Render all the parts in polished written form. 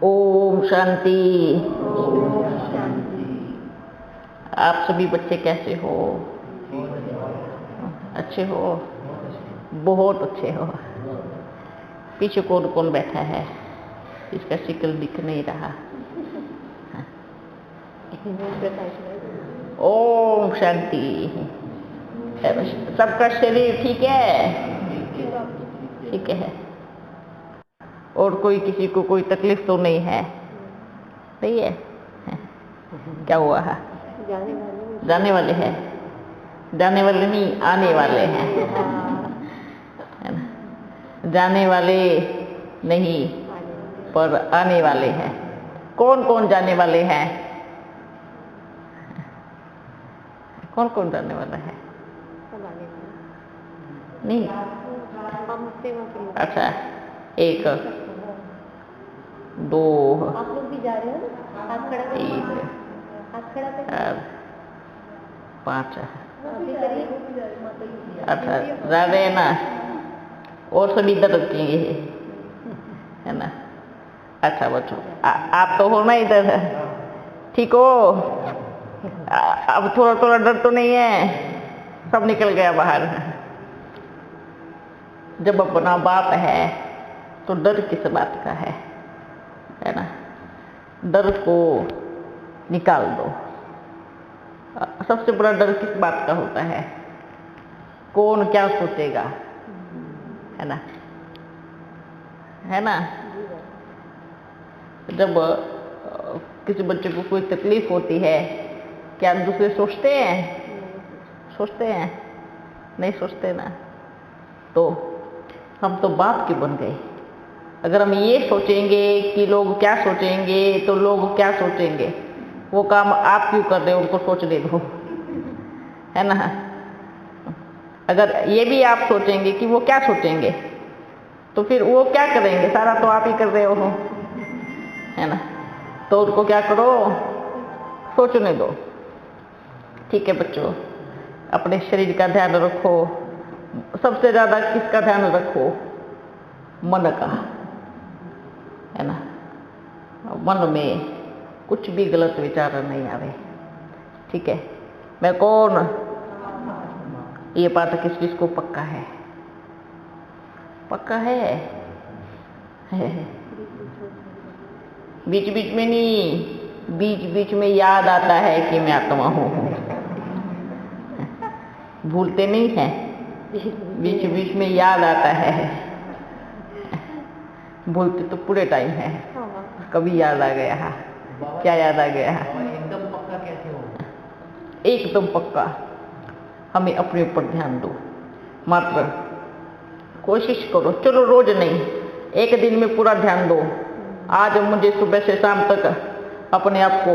ओम शांति। आप सभी बच्चे कैसे हो? अच्छे हो? बहुत अच्छे हो। पीछे कौन कौन बैठा है? इसका शिकल दिख नहीं रहा। ओम शांति। सबका शरीर ठीक है? ठीक है। और कोई किसी को कोई तकलीफ तो नहीं है? सही है। क्या हुआ है? जाने वाले हैं। जाने वाले नहीं, आने वाले हैं, है ना? जाने वाले नहीं पर आने वाले हैं। कौन कौन जाने वाले हैं? कौन कौन जाने वाला है? नहीं। अच्छा, 1 2 आप लोग भी जा रहे हो? हाथ खड़ा करो। हाथ खड़ा करो। 5। अभी करिए। अच्छा, जा रहे हैं ना? और सभी इधर रखेंगे, है ना? अच्छा बच्चों, आप तो हो ना इधर? ठीक हो? अब थोड़ा थोड़ा डर तो नहीं है? सब निकल गया बाहर। जब अपना बाप है तो डर किस बात का है ना? डर को निकाल दो। सबसे बड़ा डर किस बात का होता है? कौन क्या सोचेगा, है ना? है ना? जब किसी बच्चे को कोई तकलीफ होती है, क्या दूसरे सोचते हैं? सोचते हैं? नहीं सोचते ना। तो हम तो बाप के बन गए। अगर हम ये सोचेंगे कि लोग क्या सोचेंगे, तो लोग क्या सोचेंगे, वो काम आप क्यों कर रहे हो? उनको सोचने दो, है ना? अगर ये भी आप सोचेंगे कि वो क्या सोचेंगे, तो फिर वो क्या करेंगे? सारा तो आप ही कर रहे हो, है ना? तो उनको क्या करो, सोचने दो। ठीक है बच्चों, अपने शरीर का ध्यान रखो। सबसे ज़्यादा किसका ध्यान रखो? मन का, है ना? मन में कुछ भी गलत विचार नहीं आवे। ठीक है? मैं कौन? ये बात किस किस को पक्का है? पक्का है? बीच बीच में नहीं, बीच बीच में याद आता है कि मैं आत्मा हूँ। भूलते नहीं हैं? बीच बीच में याद आता है। भूलते तो पूरे टाइम है। कभी याद आ गया? क्या याद आ गया? एकदम पक्का कैसे हो? एकदम पक्का। हमें अपने ऊपर ध्यान दो। मात्र कोशिश करो, चलो रोज नहीं, एक दिन में पूरा ध्यान दो। आज मुझे सुबह से शाम तक अपने आप को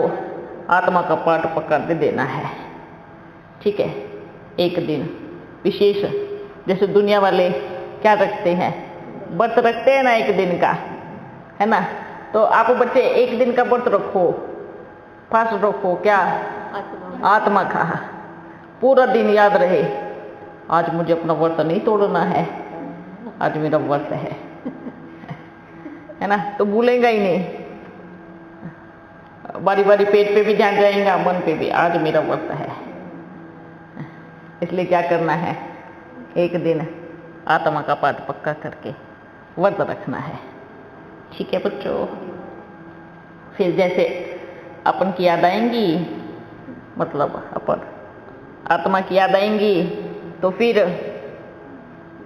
आत्मा का पाठ पकड़ दे देना है। ठीक है? एक दिन विशेष, जैसे दुनिया वाले क्या रखते हैं, व्रत रखते हैं ना एक दिन का, है ना? तो आप बच्चे एक दिन का व्रत रखो, फास्ट रखो। क्या? आत्मा का। पूरा दिन याद रहे, आज मुझे अपना व्रत नहीं तोड़ना है, आज मेरा व्रत है ना? तो भूलेगा ही नहीं। बारी बारी पेट पे भी ध्यान जाएगा, मन पे भी, आज मेरा व्रत है। इसलिए क्या करना है? एक दिन आत्मा का पाठ पक्का करके व्रत रखना है। ठीक है बच्चों? फिर जैसे अपन की याद आएंगी, मतलब अपन आत्मा की याद आएंगी, तो फिर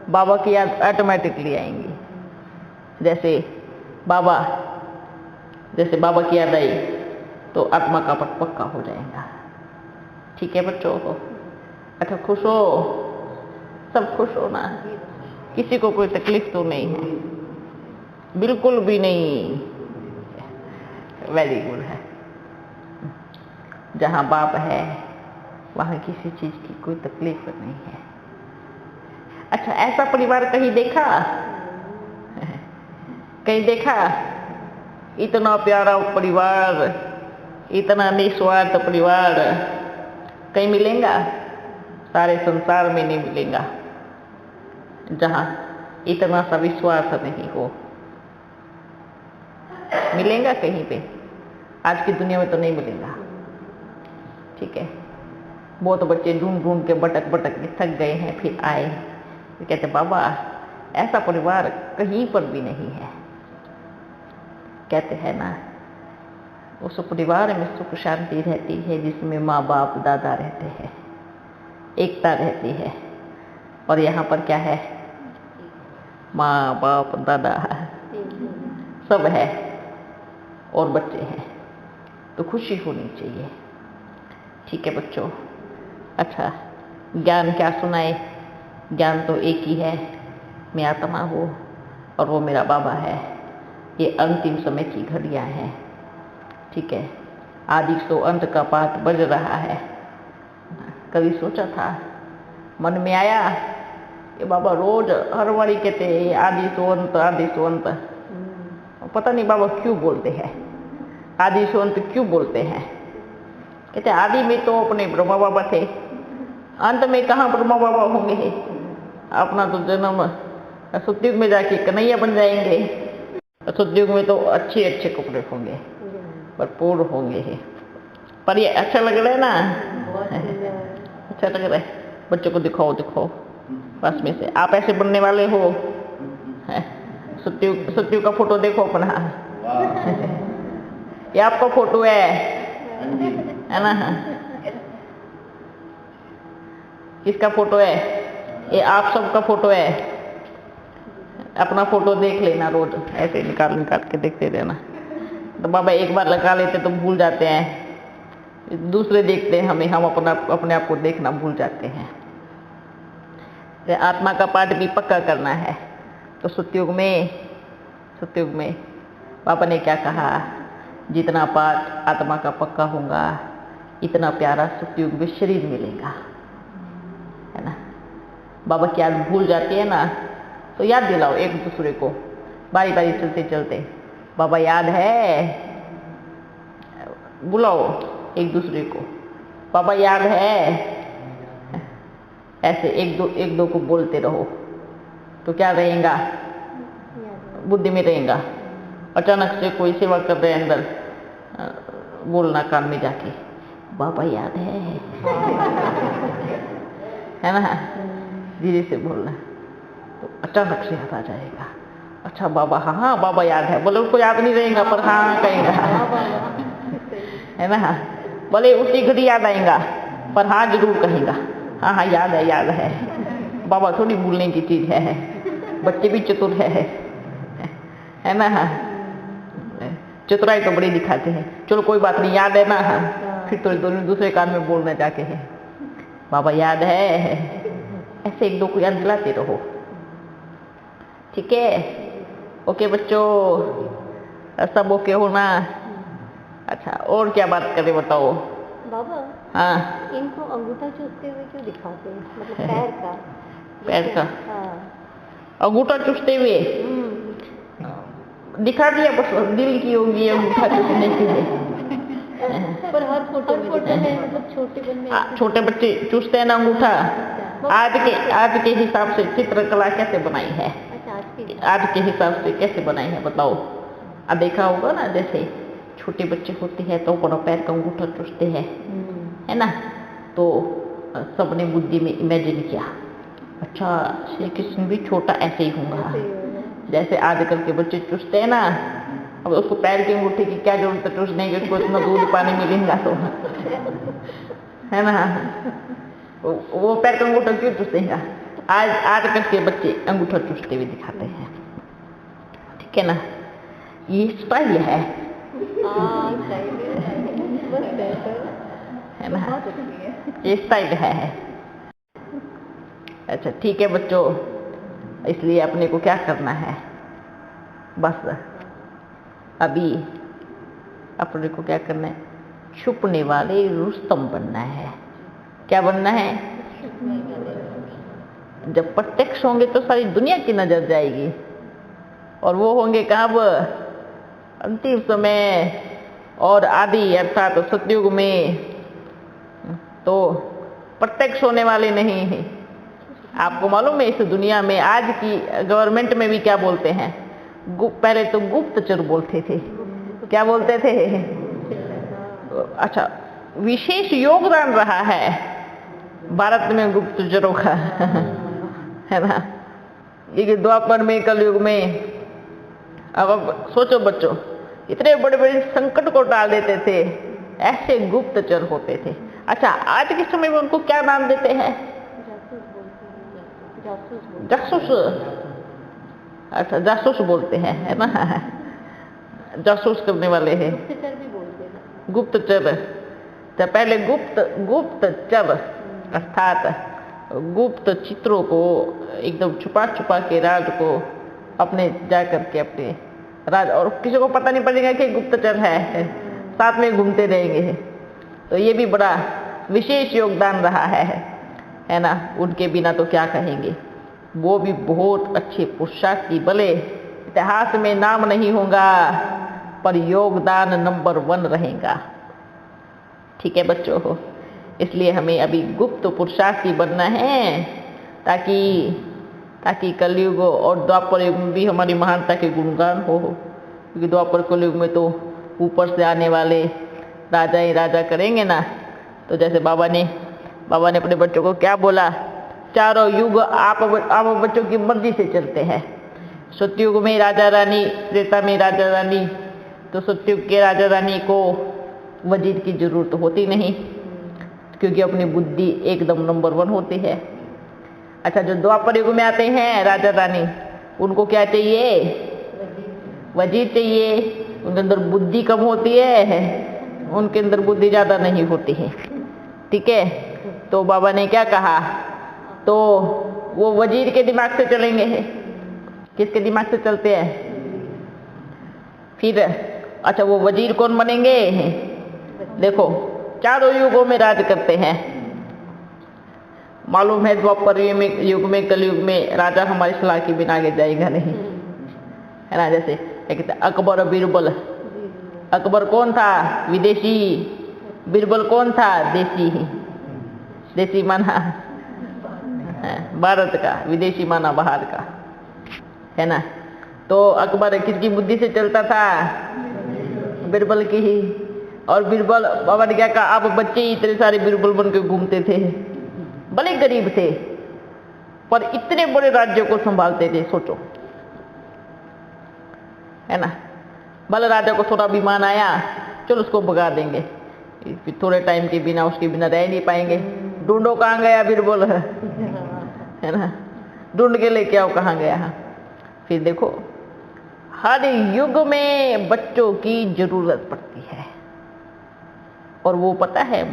बाबा की याद ऑटोमेटिकली आएंगी। जैसे बाबा की याद आई तो आत्मा का पाठ पक्का हो जाएगा। ठीक है बच्चों? अच्छा, खुश हो? सब खुश हो ना? किसी को कोई तकलीफ तो नहीं है? बिल्कुल भी नहीं। वेरी गुड है। जहाँ बाप है वहाँ किसी चीज की कोई तकलीफ नहीं है। अच्छा, ऐसा परिवार कहीं देखा? कहीं देखा? इतना प्यारा परिवार, इतना निस्वार्थ परिवार कहीं मिलेगा? सारे संसार में नहीं मिलेगा जहाँ इतना सा विश्वास नहीं हो। मिलेगा कहीं पे, आज की दुनिया में तो नहीं मिलेगा। ठीक है, बहुत बच्चे ढूंढ ढूंढ के भटक भटक के थक गए हैं, फिर आए, फिर कहते बाबा ऐसा परिवार कहीं पर भी नहीं है। कहते हैं ना, उस परिवार में सुख शांति रहती है जिसमें माँ बाप दादा रहते हैं, एकता रहती है। और यहाँ पर क्या है, माँ बाप दादा सब है और बच्चे हैं, तो खुशी होनी चाहिए। ठीक है बच्चों, अच्छा ज्ञान क्या सुनाए, ज्ञान तो एक ही है, मैं आत्मा हूँ और वो मेरा बाबा है। ये अंतिम समय की घड़ियाँ हैं। ठीक है, आदि तो अंत का पाठ बज रहा है। कभी सोचा था, मन में आया कि बाबा रोज हर वारी कहते हैं आदि सो अंत, आदि सो अंत। पता नहीं बाबा क्यों बोलते हैं आदि सो अंत, क्यों बोलते हैं? कहते आदि में तो अपने ब्रह्मा बाबा थे, अंत में कहाँ ब्रह्मा बाबा होंगे? अपना तो जन्म सतयुग में जाके कन्हैया बन जाएंगे। सतयुग में तो अच्छे अच्छे कपड़े होंगे, भरपूर होंगे। पर ये अच्छा लग रहा है ना? अच्छा लग रहा है। बच्चों को दिखाओ दिखाओ पास में से, आप ऐसे बनने वाले हो। सतयुग का फोटो देखो अपना, ये आपका फोटो है ना? किसका फोटो है? ये आप सबका फोटो है। अपना फोटो देख लेना, रोज ऐसे निकाल निकाल के देखते रहना। तो बाबा एक बार लगा लेते तो भूल जाते हैं, दूसरे देखते हैं हमें, हम अपने आप को देखना भूल जाते हैं। तो आत्मा का पाठ भी पक्का करना है। तो सतयुग में बाबा ने क्या कहा, जितना पाठ आत्मा का पक्का होगा इतना प्यारा सतयुग में शरीर मिलेगा, है ना? बाबा क्या भूल जाती है ना, तो याद दिलाओ एक दूसरे को, बारी बारी चलते चलते, बाबा याद है, बुलाओ एक दूसरे को, बाबा याद है। ऐसे एक दो को बोलते रहो तो क्या रहेगा, बुद्धि में रहेगा। अचानक से कोई सेवा कर रहे हैं अंदर, बोलना कान में जाके, बाबा याद है ना? धीरे से बोलना तो अचानक से याद आ जाएगा। अच्छा बाबा, हाँ बाबा याद है, बोले उसको याद नहीं रहेगा पर हाँ कहेगा, है ना? बोले उसी घड़ी याद आएगा पर हाँ जरूर कहेगा, हाँ हाँ याद है। बाबा थोड़ी भूलने की चीज है, बच्चे भी चतुर है ना? चतुराई तो बड़ी दिखाते हैं। चलो कोई बात नहीं, याद है ना? फिर तो दूसरे कान में बोलना जाके है, बाबा याद है। ऐसे एक दो को याद दिलाते रहो। ठीक है, ओके बच्चों, सब ओके हो ना? अच्छा, और क्या बात करें बताओ? बाबा, हाँ, इनको अंगूठा चूसते हुए क्यों दिखाते हैं? मतलब पैर का हाँ, अंगूठा चूसते हुए दिखा दिया, बस दिल की होगी अंगूठा चूसने के लिए। पर हर फोटो में मतलब छोटे बच्चे चूसते हैं ना अंगूठा। आज के हिसाब से चित्रकला कैसे बनाई है? आज के हिसाब से कैसे बनाई है बताओ? अब देखा होगा ना, जैसे छोटे बच्चे होते हैं तो बड़ा पैर का अंगूठा चूसते हैं, है ना? तो सबने बुद्धि में इमेजिन किया, अच्छा श्री कृष्ण भी छोटा ऐसे ही होगा जैसे आजकल के बच्चे चूसते हैं ना। अब उसको पैर के अंगूठे की क्या जरूरत है चूसने की, उसको इतना दूध पानी मिलेगा तो, है ना? वो पैर का अंगूठा क्यों चूसते हैं? आजकल के बच्चे अंगूठा चूसते हुए दिखाते हैं। ठीक है ना? ये स्टाइल है ना? ये स्टाइल है। अच्छा ठीक है बच्चों, इसलिए अपने को क्या करना है, बस अभी अपने को क्या करना है, छुपने वाले रुस्तम बनना है। क्या बनना है? जब प्रत्यक्ष होंगे तो सारी दुनिया की नजर जाएगी, और वो होंगे कब? अंतिम समय और आदि अर्थात तो सतयुग में तो प्रत्यक्ष होने वाले नहीं है। आपको मालूम है इस दुनिया में आज की गवर्नमेंट में भी क्या बोलते हैं? पहले तो गुप्तचर बोलते थे, क्या बोलते थे? अच्छा, विशेष योगदान रहा है भारत में गुप्तचरों का, है ना। ये द्वापर में, कलयुग में, अब सोचो बच्चों, इतने बड़े बड़े संकट को टाल देते थे, ऐसे गुप्तचर होते थे। अच्छा, आज के समय में उनको क्या नाम देते हैं? जासूस। अच्छा, जासूस बोलते हैं, है ना, जासूस करने वाले हैं, गुप्तचर भी बोलते हैं। गुप्तचर। तो पहले गुप्तचर अर्थात गुप्त चित्रों को एकदम छुपा छुपा के राज को अपने जा करके अपने राज, और किसी को पता नहीं पड़ेगा कि गुप्तचर है, साथ में घूमते रहेंगे। तो ये भी बड़ा विशेष योगदान रहा है ना। उनके बिना तो क्या कहेंगे, वो भी बहुत अच्छे पुरुषार्थी, भले इतिहास में नाम नहीं होगा पर योगदान नंबर 1 रहेगा। ठीक है बच्चों, इसलिए हमें अभी गुप्त पुरुषार्थी बनना है, ताकि कलयुग और द्वापर युग में भी हमारी महानता के गुणगान हो। क्योंकि द्वापर कलयुग में तो ऊपर से आने वाले राजा ही राजा करेंगे ना। तो जैसे बाबा ने अपने बच्चों को क्या बोला, चारों युग आप बच्चों की मर्जी से चलते हैं। सतयुग में राजा रानी, त्रेता में राजा रानी, तो सतयुग के राजा रानी को वजीर की जरूरत होती नहीं, क्योंकि अपनी बुद्धि एकदम नंबर 1 होती है। अच्छा, जो द्वापर युग में आते हैं राजा रानी, उनको क्या चाहिए? वजीर चाहिए। उनके अंदर बुद्धि कम होती है, उनके अंदर बुद्धि ज़्यादा नहीं होती है। ठीक है, तो बाबा ने क्या कहा, तो वो वजीर के दिमाग से चलेंगे। किसके दिमाग से चलते हैं? फिर अच्छा, वो वजीर कौन बनेंगे? देखो, चारों युगों में राज करते हैं। मालूम है द्वापर युग में, कलयुग में राजा हमारी सलाह के बिना आगे जाएगा नहीं, है ना। जैसे कहते अकबर बीरबल। अकबर कौन था? विदेशी। बीरबल कौन था? देसी। देसी माना भारत का, विदेशी माना बाहर का, है ना। तो अकबर किसकी बुद्धि से चलता था? बीरबल की ही। और बीरबल, बाबा ने क्या कहा, आप बच्चे इतने सारे बीरबल बन के घूमते थे, भले गरीब थे पर इतने बड़े राज्य को संभालते थे। सोचो, है ना। भले राजा को थोड़ा अभिमान आया, चलो उसको भगा देंगे, फिर थोड़े टाइम के बिना उसके बिना रह नहीं पाएंगे। ढूंढो कहाँ गया बीरबल, है ना, ढूंढ के लेके आओ कहाँ गया। फिर देखो, हर युग में बच्चों की जरूरत पड़ती है, और वो पता है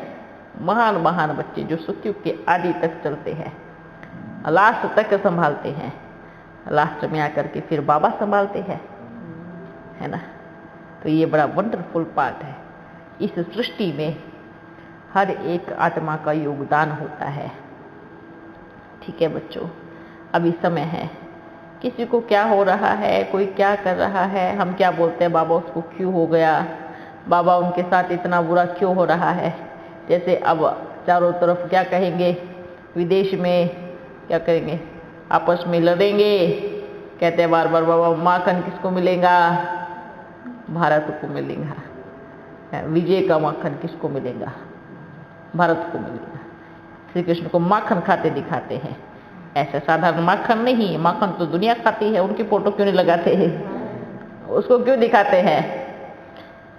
महान महान बच्चे जो सतयुग के आदि तक चलते हैं, लास्ट तक संभालते हैं, लास्ट में आकर के फिर बाबा संभालते हैं, है ना। तो ये बड़ा वंडरफुल पार्ट है। इस सृष्टि में हर एक आत्मा का योगदान होता है। ठीक है बच्चों, अभी समय है, किसी को क्या हो रहा है, कोई क्या कर रहा है, हम क्या बोलते हैं, बाबा उसको क्यों हो गया, बाबा उनके साथ इतना बुरा क्यों हो रहा है। जैसे अब चारों तरफ क्या कहेंगे, विदेश में क्या करेंगे, आपस में लड़ेंगे, कहते हैं बार बार, बाबा माखन किसको मिलेगा? भारत को मिलेगा। विजय का माखन किसको मिलेगा? भारत को मिलेगा। श्री कृष्ण को माखन खाते दिखाते हैं, ऐसा साधारण माखन नहीं, माखन तो दुनिया खाती है, उनकी फोटो क्यों नहीं लगाते हैं? उसको क्यों दिखाते हैं?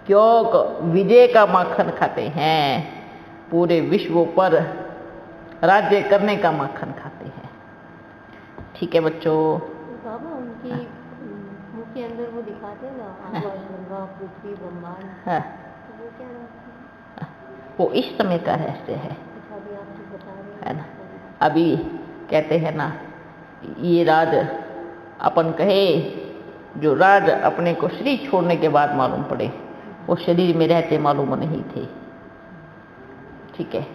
क्यों विजय का माखन खाते हैं, पूरे विश्व पर राज्य करने का माखन खाते हैं। ठीक है बच्चों, बाबा उनकी मुंह के अंदर वो दिखाते हैं ना, आकाश, गंगा, पृथ्वी, ब्रह्मांड, तो वो क्या रहस्य है? वो इस समय का रहस्य है, अभी आप जो बता रहे है ना। अभी कहते हैं ना, ये राज अपन कहे, जो राज अपने को शरीर छोड़ने के बाद मालूम पड़े, वो शरीर में रहते मालूम नहीं थे। ठीक है,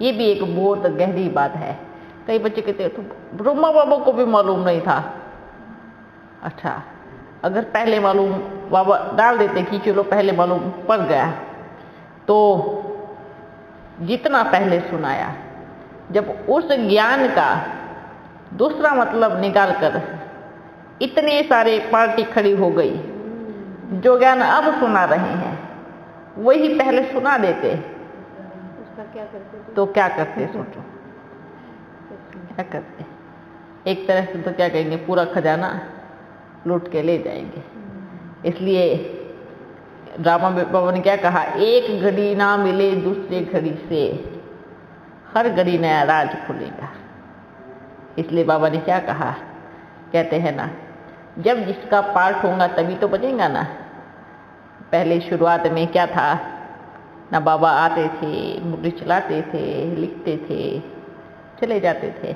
ये भी एक बहुत गहरी बात है। कई बच्चे कहते हैं तो ब्रह्मा बाबा को भी मालूम नहीं था। अच्छा, अगर पहले मालूम बाबा डाल देते कि चलो पहले मालूम पड़ गया, तो जितना पहले सुनाया, जब उस ज्ञान का दूसरा मतलब निकाल कर इतने सारे पार्टी खड़ी हो गई, जो ज्ञान अब सुना रहे हैं वही पहले सुना देते उसका क्या करते थे? तो क्या करते सोचो, क्या करते? एक तरह से तो क्या कहेंगे, पूरा खजाना लूट के ले जाएंगे। इसलिए रामा बाबा ने क्या कहा, एक घड़ी ना मिले दूसरे घड़ी से हर घड़ी नया राज खुलेगा। इसलिए बाबा ने क्या कहा, कहते हैं ना, जब जिसका पार्ट होगा तभी तो बचेगा ना। पहले शुरुआत में क्या था ना, बाबा आते थे, मुरली चलाते थे, लिखते थे, चले जाते थे।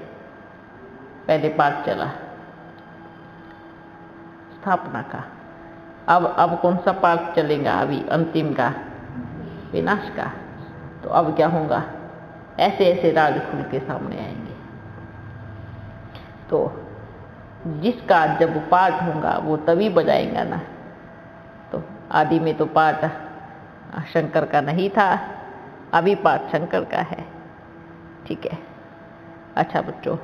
पहले पाठ चला स्थापना का, अब कौन सा पाठ चलेगा, अभी अंतिम का, विनाश का। तो अब क्या होगा, ऐसे ऐसे राज खुल के सामने आएंगे। तो जिसका जब पाठ होगा वो तभी बजाएगा ना। तो आदि में तो पाठ शंकर का नहीं था, अभी पाठ शंकर का है। ठीक है, अच्छा बच्चों,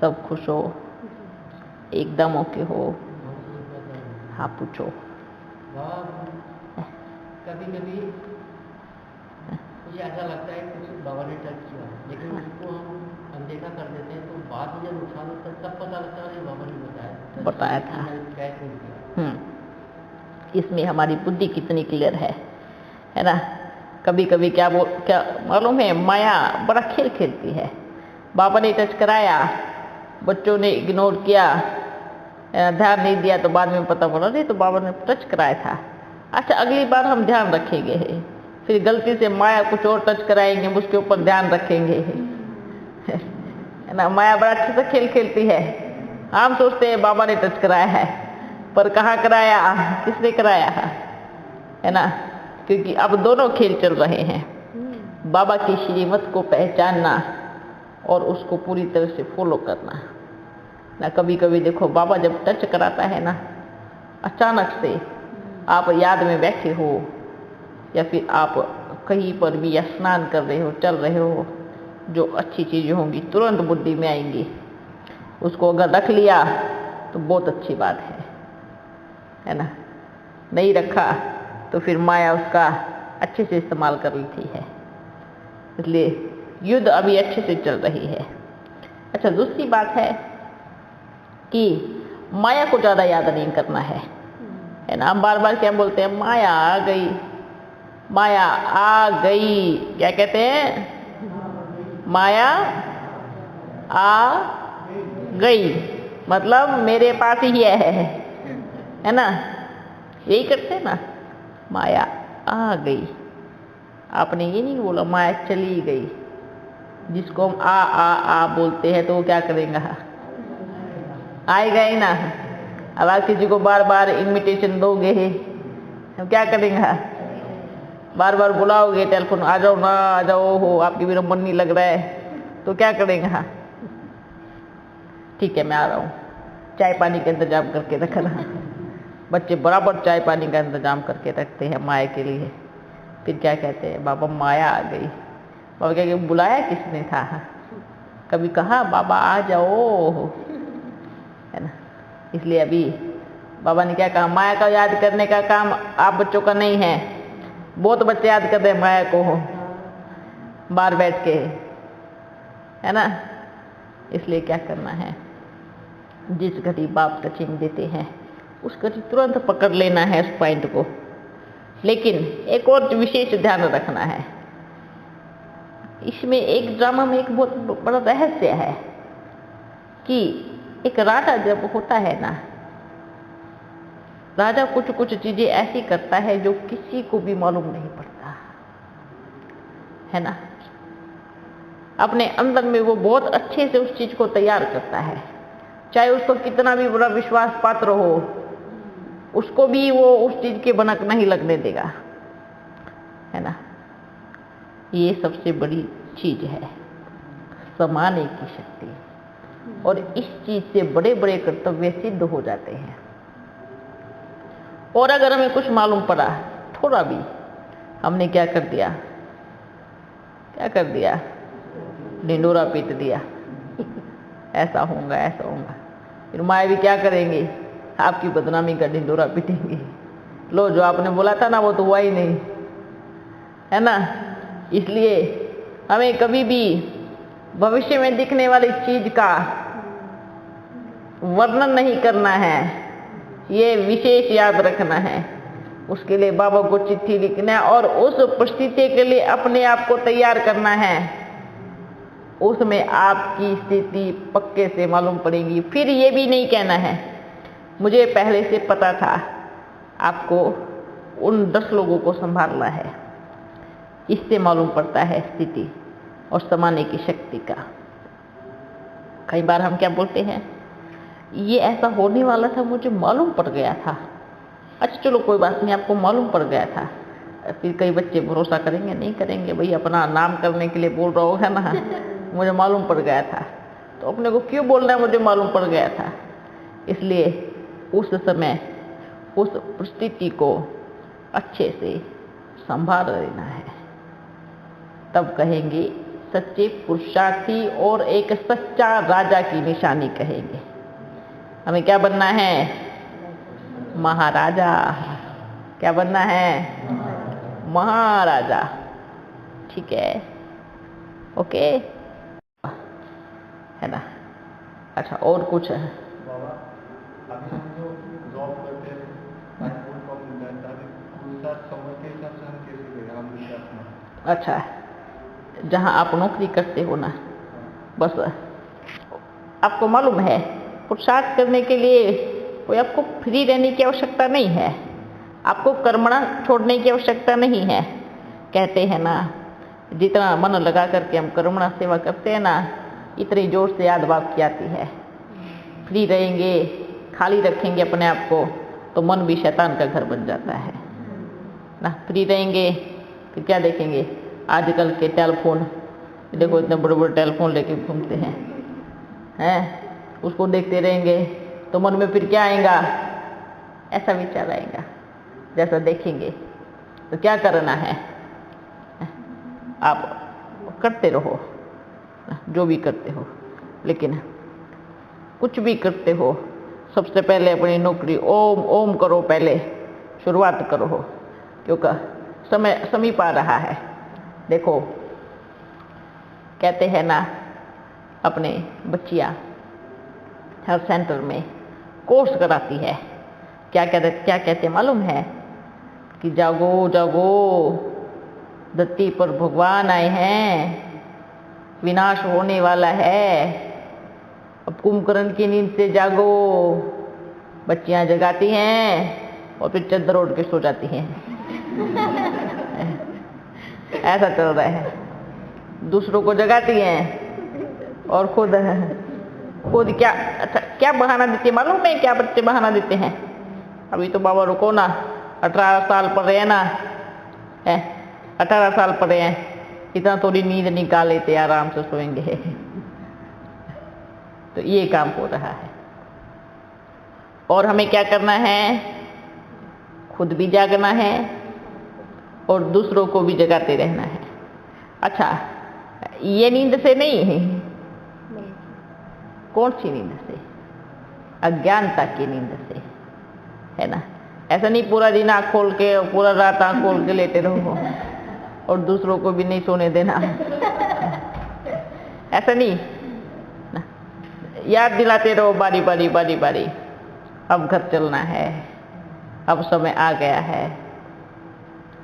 सब खुश हो, एकदम ओके हो? हाँ पूछो। कभी कभी मुझे ऐसा लगता है कुछ बाबा ने टच किया, लेकिन उसको हम अनदेखा कर देते हैं। तो बाद में जब नुकसान होता है तब पता लगता है कि बाबा ने बताया था। इसमें हमारी बुद्धि कितनी क्लियर है ना। कभी कभी क्या मालूम है, माया बड़ा खेल खेलती है। बाबा ने टच कराया, बच्चों ने इग्नोर किया, ध्यान नहीं दिया, तो बाद में पता पड़ा नहीं तो बाबा ने टच कराया था। अच्छा, अगली बार हम ध्यान रखेंगे, फिर गलती से माया कुछ और टच कराएंगे, उसके ऊपर ध्यान रखेंगे, है ना। माया बड़ा अच्छे से खेल खेलती है। हम सोचते हैं बाबा ने टच कराया है, पर कहाँ कराया, किसने कराया है ना। क्योंकि अब दोनों खेल चल रहे हैं, बाबा की श्रीमत को पहचानना और उसको पूरी तरह से फॉलो करना ना। कभी कभी देखो, बाबा जब टच कराता है ना, अचानक से आप याद में बैठे हो या फिर आप कहीं पर भी या स्नान कर रहे हो, चल रहे हो, जो अच्छी चीज़ें होंगी तुरंत बुद्धि में आएंगी। उसको अगर रख लिया तो बहुत अच्छी बात है ना। नहीं रखा तो फिर माया उसका अच्छे से इस्तेमाल कर लेती है। इसलिए युद्ध अभी अच्छे से चल रही है। अच्छा, दूसरी बात है कि माया को ज़्यादा याद नहीं करना है ना। हम बार बार क्या बोलते हैं, माया आ गई, माया आ गई। क्या कहते हैं, माया आ गई, मतलब मेरे पास ही है ना। यही करते हैं ना, माया आ गई। आपने ये नहीं बोला माया चली गई। जिसको हम आ बोलते हैं तो वो क्या करेगा, आएगा ही ना। अब आप किसी को बार बार इनविटेशन दोगे, हम क्या करेंगे, बार बार बुलाओगे टेलीफोन, आ जाओ ना, आ जाओ हो, आपकी मेरा मन नहीं लग रहा है, तो क्या करेंगे। ठीक है, मैं आ रहा हूँ, चाय पानी का इंतजाम करके रखना। बच्चे बराबर चाय पानी का इंतजाम करके रखते हैं माया के लिए। फिर क्या कहते हैं, बाबा माया आ गई। बाबा क्या बुलाया किसने था, कभी कहा बाबा आ जाओ, है ना। इसलिए अभी बाबा ने क्या कहा, माया का याद करने का काम आप बच्चों का नहीं है। बहुत बच्चे याद कर रहे हैं माया को बाहर बैठ के, है ना। इसलिए क्या करना है, जिस घड़ी बाप टचिंग देते हैं उस घड़ी तुरंत पकड़ लेना है उस पॉइंट को। लेकिन एक और विशेष ध्यान रखना है, इसमें एक ड्रामा में एक बहुत बड़ा रहस्य है कि एक राजा जब होता है ना, राजा कुछ कुछ चीजें ऐसी करता है जो किसी को भी मालूम नहीं पड़ता, है ना। अपने अंदर में वो बहुत अच्छे से उस चीज को तैयार करता है, चाहे उसको कितना भी बड़ा विश्वास पात्र हो, उसको भी वो उस चीज के बनक नहीं लगने देगा, है ना। ये सबसे बड़ी चीज है, समाने की शक्ति। और इस चीज से बड़े बड़े कर्तव्य सिद्ध हो जाते हैं। और अगर हमें कुछ मालूम पड़ा थोड़ा भी, हमने क्या कर दिया, क्या कर दिया, ढिंडोरा पीट दिया। ऐसा होगा, ऐसा होगा। फिर माया भी क्या करेंगे, आपकी बदनामी का ढिंडोरा पीटेंगे, लो जो आपने बोला था ना वो तो हुआ ही नहीं, है ना। इसलिए हमें कभी भी भविष्य में दिखने वाली चीज का वर्णन नहीं करना है, ये विशेष याद रखना है। उसके लिए बाबा को चिट्ठी लिखना है और उस परिस्थिति के लिए अपने आप को तैयार करना है। उसमें आपकी स्थिति पक्के से मालूम पड़ेगी। फिर ये भी नहीं कहना है मुझे पहले से पता था। आपको उन 10 लोगों को संभालना है, इससे मालूम पड़ता है स्थिति और समाने की शक्ति का। कई बार हम क्या बोलते हैं, ये ऐसा होने वाला था, मुझे मालूम पड़ गया था। अच्छा चलो कोई बात नहीं, आपको मालूम पड़ गया था। फिर कई बच्चे भरोसा करेंगे नहीं करेंगे, भाई अपना नाम करने के लिए बोल रहा होगा ना, मुझे मालूम पड़ गया था। तो अपने को क्यों बोलना है मुझे मालूम पड़ गया था। इसलिए उस समय उस परिस्थिति को अच्छे से संभाल लेना है, तब कहेंगे सच्चे पुरुषार्थी और एक सच्चा राजा की निशानी कहेंगे। हमें क्या बनना है, महाराजा। क्या बनना है, महाराजा। ठीक है, ओके, है ना। अच्छा और कुछ है बाबा, अभी हम जो जॉब करते हैं समय के हिसाब से हम कैसे गए, हम विश्वास। अच्छा, जहाँ आप नौकरी करते हो ना, बस आपको मालूम है पुरुषार्थ करने के लिए कोई आपको फ्री रहने की आवश्यकता नहीं है, आपको कर्मणा छोड़ने की आवश्यकता नहीं है। कहते हैं ना, जितना मन लगा करके हम कर्मणा सेवा करते हैं ना, इतनी जोर से याद बात की आती है। फ्री रहेंगे, खाली रखेंगे अपने आप को, तो मन भी शैतान का घर बन जाता है ना। फ्री रहेंगे फिर क्या देखेंगे, आजकल के टेलीफोन देखो, इतने बड़े बड़े टेलीफोन लेके घूमते हैं, उसको देखते रहेंगे तो मन में फिर क्या आएगा, ऐसा विचार आएगा। जैसा देखेंगे तो क्या करना है, आप करते रहो जो भी करते हो, लेकिन कुछ भी करते हो सबसे पहले अपनी नौकरी ओम ओम करो, पहले शुरुआत करो, क्योंकि समय समीप आ रहा है। देखो कहते हैं ना, अपने बच्चियाँ हेल्थ सेंटर में कोर्स कराती है, क्या कहते मालूम है, कि जागो जागो धरती पर भगवान आए हैं, विनाश होने वाला है, अब कुंभकर्ण की नींद से जागो। बच्चियां जगाती हैं और फिर चद्दर ओढ़ के सो जाती हैं। ऐसा चल रहा है, दूसरों को जगाती हैं और खुद क्या, अच्छा क्या बहाना देती है मालूम है, क्या बच्चे बहाना देते हैं, अभी तो बाबा रुको ना, 18 साल पढ़ रहे हैं ना, 18 साल पढ़े हैं, इतना थोड़ी नींद निकाल लेते, आराम से सोएंगे। तो ये काम हो रहा है। और हमें क्या करना है, खुद भी जागना है और दूसरों को भी जगाते रहना है। अच्छा, ये नींद से नहीं है, कौन सी नींद से, अज्ञानता की नींद से, है ना। ऐसा नहीं पूरा दिन आँख खोल के, पूरा रात आँख खोल के लेटे रहो और दूसरों को भी नहीं सोने देना, ऐसा नहीं ना। याद दिलाते रहो बारी बारी बारी बारी, अब घर चलना है, अब समय आ गया है,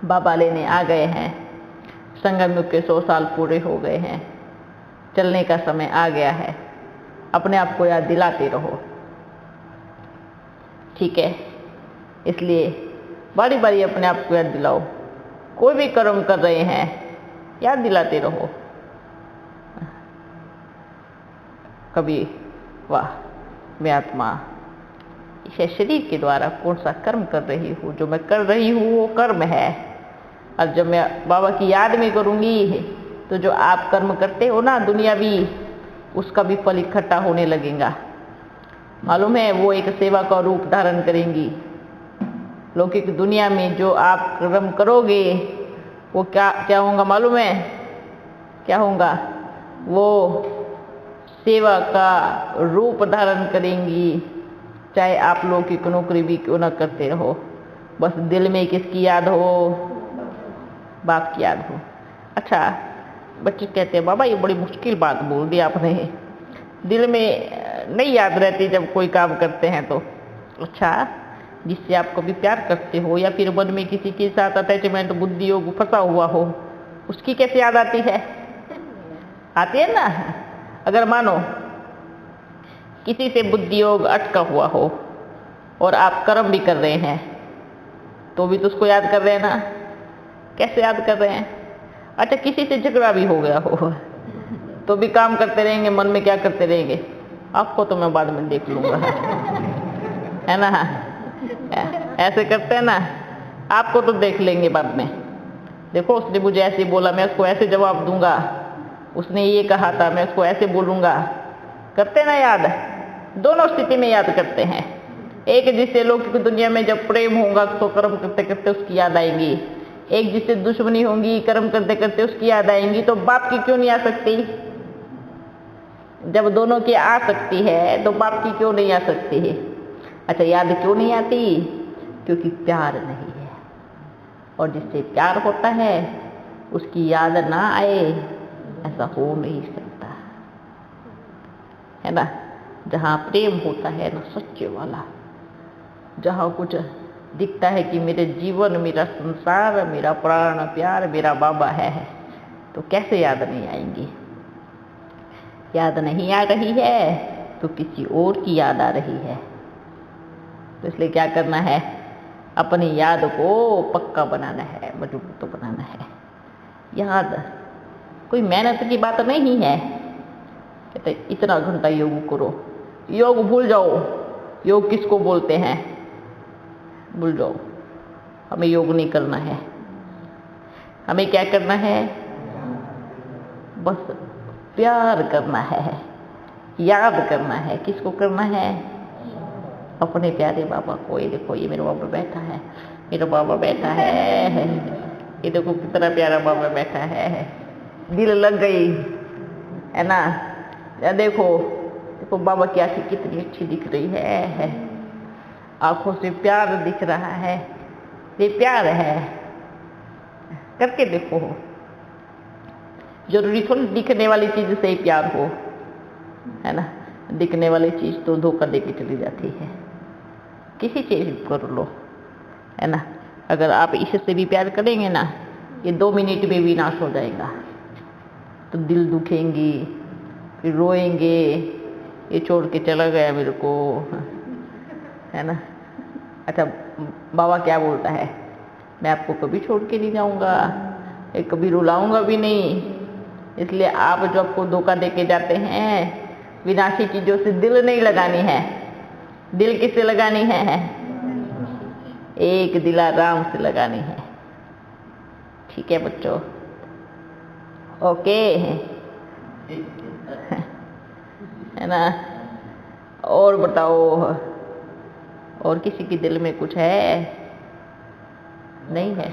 बाबा लेने आ गए हैं, संगम युग के 100 साल पूरे हो गए हैं, चलने का समय आ गया है। अपने आप को याद दिलाते रहो, ठीक है। इसलिए बारी बारी अपने आप को याद दिलाओ, कोई भी कर्म कर रहे हैं याद दिलाते रहो। कभी वाह, मैं आत्मा इस शरीर के द्वारा कौन सा कर्म कर रही हूँ, जो मैं कर रही हूँ वो कर्म है। और जब मैं बाबा की याद में करूँगी तो जो आप कर्म करते हो ना दुनियावी, उसका भी फल इकट्ठा होने लगेगा। मालूम है, वो एक सेवा का रूप धारण करेंगी। लौकिक दुनिया में जो आप कर्म करोगे वो क्या होगा मालूम है, क्या होगा, वो सेवा का रूप धारण करेंगी। चाहे आप लौकिक नौकरी भी क्यों ना करते रहो, बस दिल में किसकी याद हो? बाप की याद हो। अच्छा, बच्चे कहते हैं बाबा ये बड़ी मुश्किल बात बोल दी आपने, दिल में नहीं याद रहती जब कोई काम करते हैं तो। अच्छा, जिससे आप कभी प्यार करते हो या फिर मन में किसी के साथ अटैचमेंट बुद्धि योग फंसा हुआ हो, उसकी कैसे याद आती है? आती है ना। अगर मानो किसी से बुद्धि योग अटका हुआ हो और आप कर्म भी कर रहे हैं तो भी तो उसको याद कर रहे हैं ना। कैसे याद कर रहे हैं? अच्छा, किसी से झगड़ा भी हो गया हो तो भी काम करते रहेंगे, मन में क्या करते रहेंगे? आपको तो मैं बाद में देख लूंगा, है ना। ऐसे करते हैं ना, आपको तो देख लेंगे बाद में। देखो उसने मुझे ऐसे बोला, मैं उसको ऐसे जवाब दूंगा, उसने ये कहा था, मैं उसको ऐसे बोलूंगा। करते ना याद, दोनों स्थिति में याद करते हैं। एक जिससे लौकिक दुनिया में जब प्रेम होगा तो कर्म करते करते उसकी याद आएंगी, एक जिससे दुश्मनी होगी कर्म करते करते उसकी याद आएंगी। तो बाप की क्यों नहीं आ सकती? जब दोनों की आ सकती है तो बाप की क्यों नहीं आ सकती है? अच्छा, याद क्यों नहीं आती? क्योंकि प्यार नहीं है, और जिससे प्यार होता है उसकी याद ना आए, ऐसा हो नहीं सकता, है ना। जहाँ प्रेम होता है ना सच्चे वाला, जहाँ कुछ दिखता है कि मेरे जीवन, मेरा संसार, मेरा प्राण प्यार मेरा बाबा है, तो कैसे याद नहीं आएंगी? याद नहीं आ रही है तो किसी और की याद आ रही है। तो इसलिए क्या करना है? अपनी याद को पक्का बनाना है, मजबूत बनाना है। याद कोई मेहनत की बात नहीं है। कहते इतना घंटा योग करो, योग भूल जाओ। योग किसको बोलते हैं? भूल जाओ। हमें योग नहीं करना है। हमें क्या करना है? बस प्यार करना है, याद करना है। किसको करना है? अपने प्यारे बाबा को। ये देखो, ये मेरा बाबा बैठा है, मेरा बाबा बैठा है, ये देखो कितना प्यारा बाबा बैठा है। दिल लग गई, है ना। या देखो देखो बाबा की आंखें कितनी अच्छी दिख रही है, आंखों से प्यार दिख रहा है, ये प्यार है। करके देखो। जरूरी थोड़ी दिखने वाली चीज से ही प्यार हो, है ना। दिखने वाली चीज तो धोखा दे के चली जाती है। किसी चीज कर लो, है ना। अगर आप इससे भी प्यार करेंगे ना, ये 2 मिनट में विनाश हो जाएगा। तो दिल दुखेंगी, फिर रोएंगे, ये छोड़ के चला गया मेरे को, है ना। अच्छा, बाबा क्या बोलता है? मैं आपको कभी छोड़ के नहीं जाऊंगा, कभी रुलाऊंगा भी नहीं। इसलिए आप जो आपको धोखा दे के जाते हैं, विनाशी चीजों से दिल नहीं लगानी है। दिल किससे लगानी है? एक दिलाराम से लगानी है। ठीक है बच्चों? ओके, है ना। और बताओ, और किसी के दिल में कुछ है? नहीं है?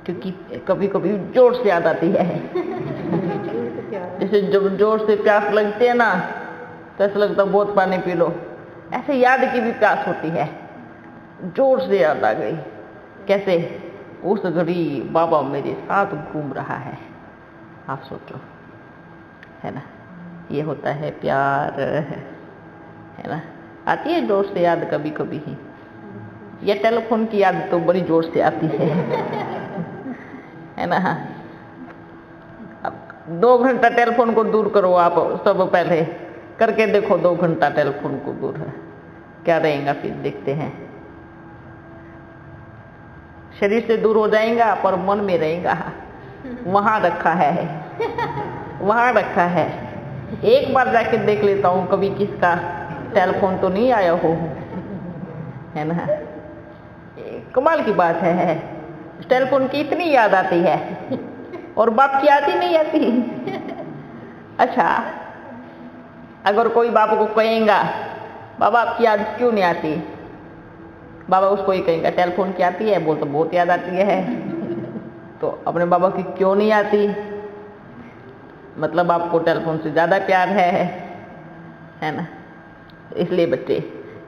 क्योंकि कभी कभी जोर से याद आती है। जैसे जब जोर से प्यास लगती है ना, तो ऐसा लगता है बहुत पानी पी लो। ऐसे याद की भी प्यास होती है, जोर से याद आ गई। कैसे? उस घड़ी बाबा मेरे साथ घूम रहा है। आप सोचो, है ना। ये होता है प्यार, है ना। आती है जोर से याद कभी कभी ही। ये टेलीफोन की याद तो बड़ी जोर से आती है ना। अब 2 घंटा टेलीफोन को दूर करो आप सब, पहले करके देखो 2 घंटा टेलीफोन को दूर है, क्या रहेगा फिर देखते हैं। शरीर से दूर हो जाएगा पर मन में रहेगा। वहां रखा है, वहां रखा है। एक बार जाके देख लेता हूँ, कभी किसका टेलीफोन तो नहीं आया हो, है ना। कमाल की बात है, टेलीफोन की इतनी याद आती है और बाप की आती नहीं आती। अच्छा, अगर कोई बाप को कहेगा बाबा आपकी याद क्यों नहीं आती, बाबा उसको ही कहेगा टेलीफोन की आती है, बोल तो बहुत याद आती है। तो अपने बाबा की क्यों नहीं आती? मतलब आपको टेलीफोन से ज्यादा प्यार है ना। इसलिए बच्चे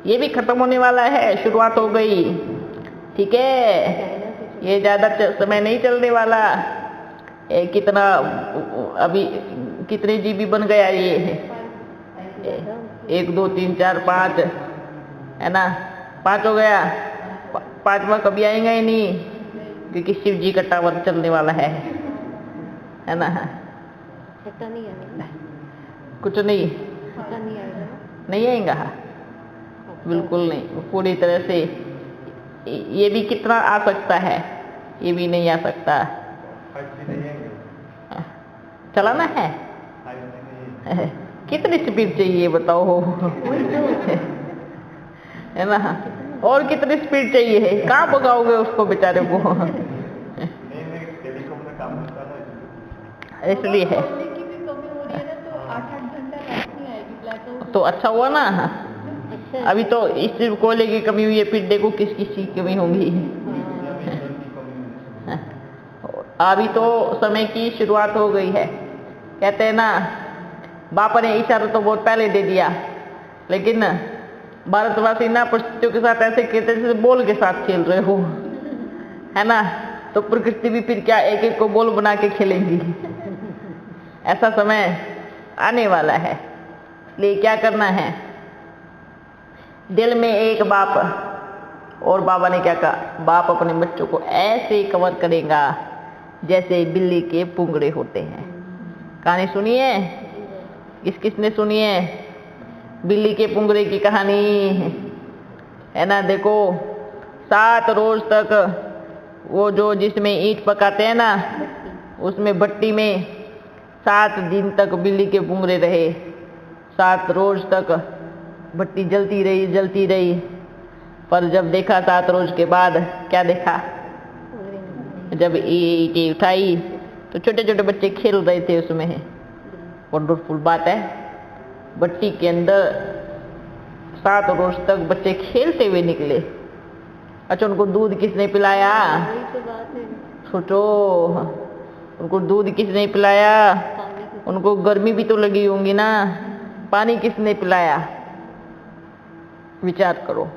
ये भी खत्म होने वाला है, शुरुआत हो गई, ठीक है। ये ज्यादा समय नहीं चलने वाला। कितना अभी कितने जीबी बन गया ये? 1 2 3 4 5 है ना, 5 हो गया। 5वां कभी आएगा ही नहीं, क्योंकि शिव जी का टावर चलने वाला है ना। छठा नहीं आएगा, कुछ नहीं, छठा नहीं आएगा, नहीं आएगा, बिल्कुल नहीं, पूरी तरह से। ये भी कितना आ सकता है? ये भी नहीं आ सकता। चलाना है कितनी स्पीड चाहिए बताओ? है ना, और कितनी स्पीड चाहिए? कहाँ भगाओगे उसको बेचारे को? इसलिए है तो अच्छा हुआ ना। अभी तो इस कोयले की कमी हुई है, फिर देखो किस किस चीज की कमी होगी। अभी तो समय की शुरुआत हो गई है। कहते हैं ना, बाप ने इशारा तो बहुत पहले दे दिया, लेकिन भारतवासी ना परिस्थितियों के साथ ऐसे कहते जैसे बोल के साथ खेल रहे हो, है ना। तो प्रकृति भी फिर क्या एक एक को बोल बना के खेलेंगी। ऐसा समय आने वाला है। इसलिए क्या करना है? दिल में एक बाप, और बाबा ने क्या कहा? बाप अपने बच्चों को ऐसे कवर करेगा जैसे बिल्ली के पुंगड़े होते हैं। कहानी सुनिए, किसने सुनी है? बिल्ली के पुंगड़े की कहानी, है ना। देखो 7 रोज तक वो जो जिसमें ईंट पकाते हैं ना, उसमें भट्टी में 7 दिन तक बिल्ली के पुंगड़े रहे। 7 रोज तक भट्टी जलती रही, पर जब देखा 7 रोज के बाद, क्या देखा? जब ईंटें उठाई तो छोटे छोटे बच्चे खेल रहे थे उसमें। वंडरफुल बात है, भट्टी के अंदर 7 रोज तक बच्चे खेलते हुए निकले। अच्छा, उनको दूध किसने पिलाया? सोचो, उनको दूध किसने पिलाया? उनको गर्मी भी तो लगी होंगी ना, पानी किसने पिलाया? विचार करो।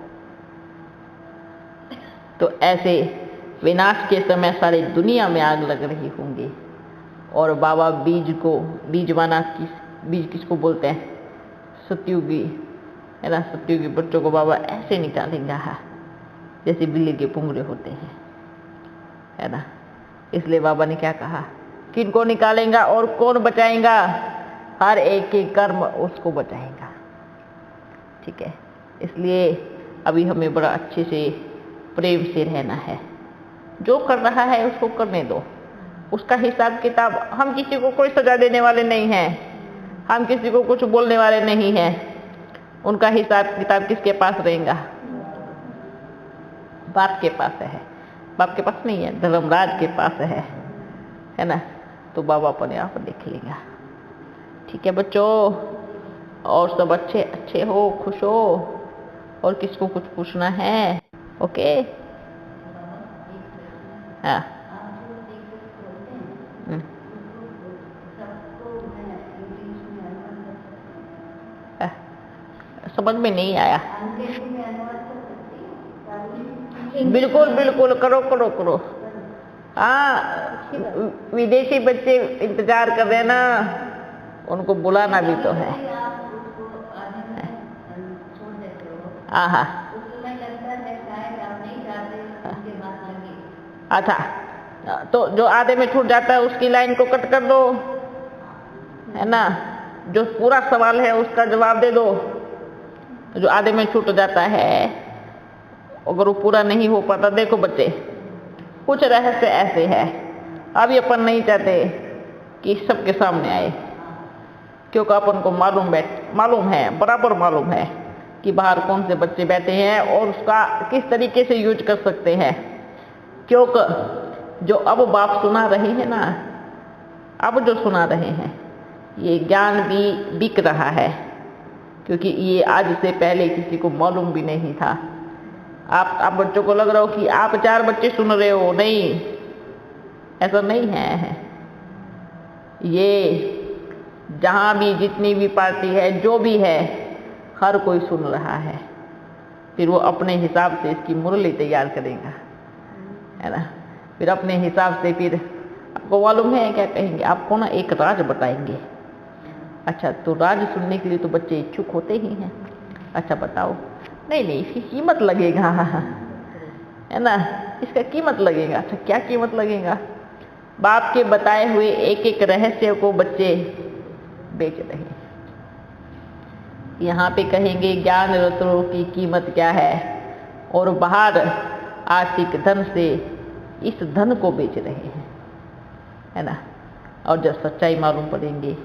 तो ऐसे विनाश के समय सारी दुनिया में आग लग रही होंगी, और बाबा बीज माना बीज किसको बोलते हैं? सतयुगी, है ना। सतयुगी बच्चों को बाबा ऐसे निकालेंगे जैसे बिल्ली के पुंगड़े होते हैं, है ना। इसलिए बाबा ने क्या कहा? किनको निकालेगा और कौन बचाएगा? हर एक के कर्म उसको बचाएगा, ठीक है। इसलिए अभी हमें बड़ा अच्छे से प्रेम से रहना है। जो कर रहा है उसको करने दो, उसका हिसाब किताब। हम किसी को कोई सजा देने वाले नहीं हैं, हम किसी को कुछ बोलने वाले नहीं हैं। उनका हिसाब किताब किसके पास रहेगा? बाप के पास है। बाप के पास नहीं है, धर्मराज के पास है ना। तो बाबा अपने आप देख लेगा, ठीक है बच्चों। और सब अच्छे हो, खुश हो, और किसको कुछ पूछना है? ओके, हाँ। समझ में नहीं आया। बिल्कुल करो। हाँ, विदेशी बच्चे इंतजार कर रहे हैं ना, उनको बुलाना भी तो है। हाँ, अच्छा, तो जो आधे में छूट जाता है उसकी लाइन को कट कर दो, है ना। जो पूरा सवाल है उसका जवाब दे दो। जो आधे में छूट जाता है, अगर वो पूरा नहीं हो पाता, देखो बच्चे, कुछ रहस्य ऐसे है, अभी अपन नहीं चाहते कि सबके सामने आए, क्योंकि अपन को मालूम है, बराबर मालूम है कि बाहर कौन से बच्चे बैठे हैं और उसका किस तरीके से यूज कर सकते हैं। क्योंकि जो अब बाप सुना रहे हैं ना, अब जो सुना रहे हैं, ये ज्ञान भी बिक रहा है, क्योंकि ये आज से पहले किसी को मालूम भी नहीं था। आप बच्चों को लग रहा हो कि आप 4 बच्चे सुन रहे हो, नहीं, ऐसा नहीं है। ये जहां भी जितनी भी पार्टी है, जो भी है, हर कोई सुन रहा है, फिर वो अपने हिसाब से इसकी मुरली तैयार करेगा, है ना। फिर अपने हिसाब से फिर आपको मालूम है क्या कहेंगे, आपको ना एक राज बताएंगे। अच्छा, तो राज सुनने के लिए तो बच्चे इच्छुक होते ही हैं। अच्छा बताओ, नहीं नहीं इसकी कीमत लगेगा, है ना, इसका कीमत लगेगा। अच्छा क्या कीमत लगेगा? बाप के बताए हुए एक एक रहस्य को बच्चे बेच रहे हैं। यहाँ पे कहेंगे ज्ञान रत्नों की कीमत क्या है, और बाहर आर्थिक धन से इस धन को बेच रहे हैं, है ना। और जब सच्चाई मालूम पड़ेंगे,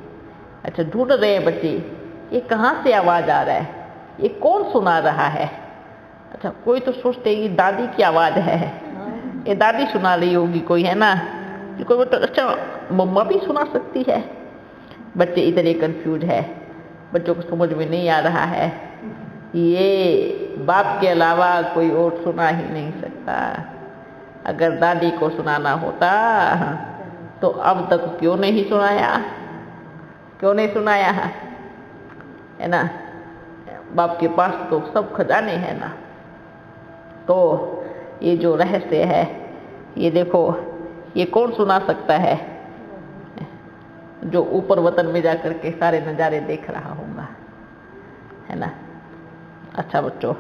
अच्छा ढूंढ रहे हैं बच्चे ये कहाँ से आवाज़ आ रहा है, ये कौन सुना रहा है। अच्छा कोई तो सोचते हैं ये दादी की आवाज़ है, ये दादी सुना रही होगी कोई, है ना। कोई तो अच्छा मम्मा भी सुना सकती है। बच्चे इधर ही कंफ्यूज है, बच्चों को समझ में नहीं आ रहा है ये बाप के अलावा कोई और सुना ही नहीं सकता। अगर दादी को सुनाना होता तो अब तक क्यों नहीं सुनाया, क्यों नहीं सुनाया, है ना। बाप के पास तो सब खजाने हैं ना। तो ये जो रहस्य है, ये देखो ये कौन सुना सकता है, जो ऊपर वतन में जाकर के सारे नज़ारे देख रहा होगा, है ना। अच्छा बच्चों,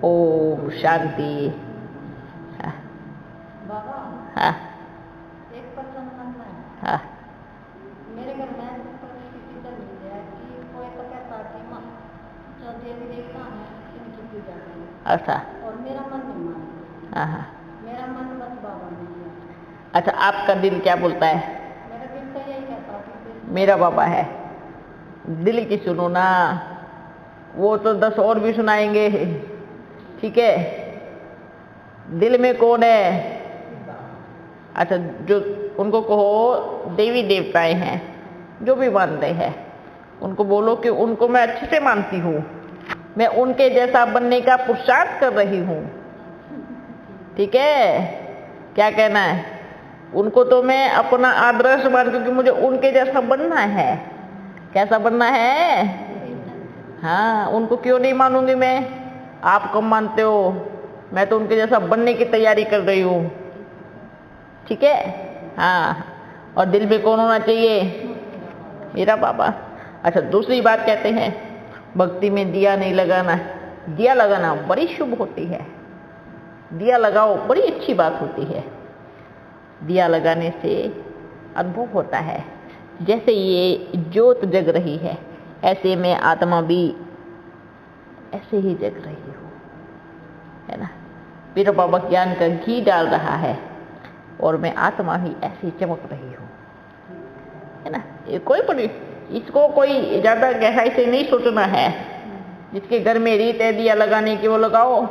ओम शांति। बाबा हाँ एक प्रश्न करना है। हाँ मेरे घर में परिस्थिति चल रही है कि कोई तो कहता कि माँ जो देवी देवता है इनकी पूजा करें, अच्छा और मेरा मन नहीं मानता। हाँ हाँ। मेरा मन बस बाबा में है। अच्छा आपका दिल क्या बोलता है? मेरा दिल तो यही कहता कि मेरा बाबा है। दिल की सुनो ना, वो तो 10 और भी सुनाएंगे, ठीक है। दिल में कौन है? अच्छा जो उनको कहो देवी देवताएं हैं, जो भी मानते हैं, उनको बोलो कि उनको मैं अच्छे से मानती हूँ, मैं उनके जैसा बनने का पुरुषार्थ कर रही हूँ, ठीक है। क्या कहना है? उनको तो मैं अपना आदर्श मान, क्योंकि मुझे उनके जैसा बनना है। कैसा बनना है? हाँ, उनको क्यों नहीं मानूंगी मैं? आप कब मानते हो? मैं तो उनके जैसा बनने की तैयारी कर रही हूँ, ठीक है। हाँ, और दिल में कौन होना चाहिए? मेरा बाबा। अच्छा दूसरी बात कहते हैं, भक्ति में दिया नहीं लगाना। दिया लगाना बड़ी शुभ होती है, दिया लगाओ बड़ी अच्छी बात होती है। दिया लगाने से अनुभव होता है, जैसे ये ज्योत जग रही है ऐसे में आत्मा भी ऐसे ही जग रही हो, है ना। मेरा बाबा ज्ञान का घी डाल रहा है और मैं आत्मा ही ऐसी चमक रही हूँ, है ना। ये कोई बड़ी, इसको कोई ज़्यादा गहराई से नहीं सोचना है। जिसके घर में रीत है दिया लगाने की वो लगाओ,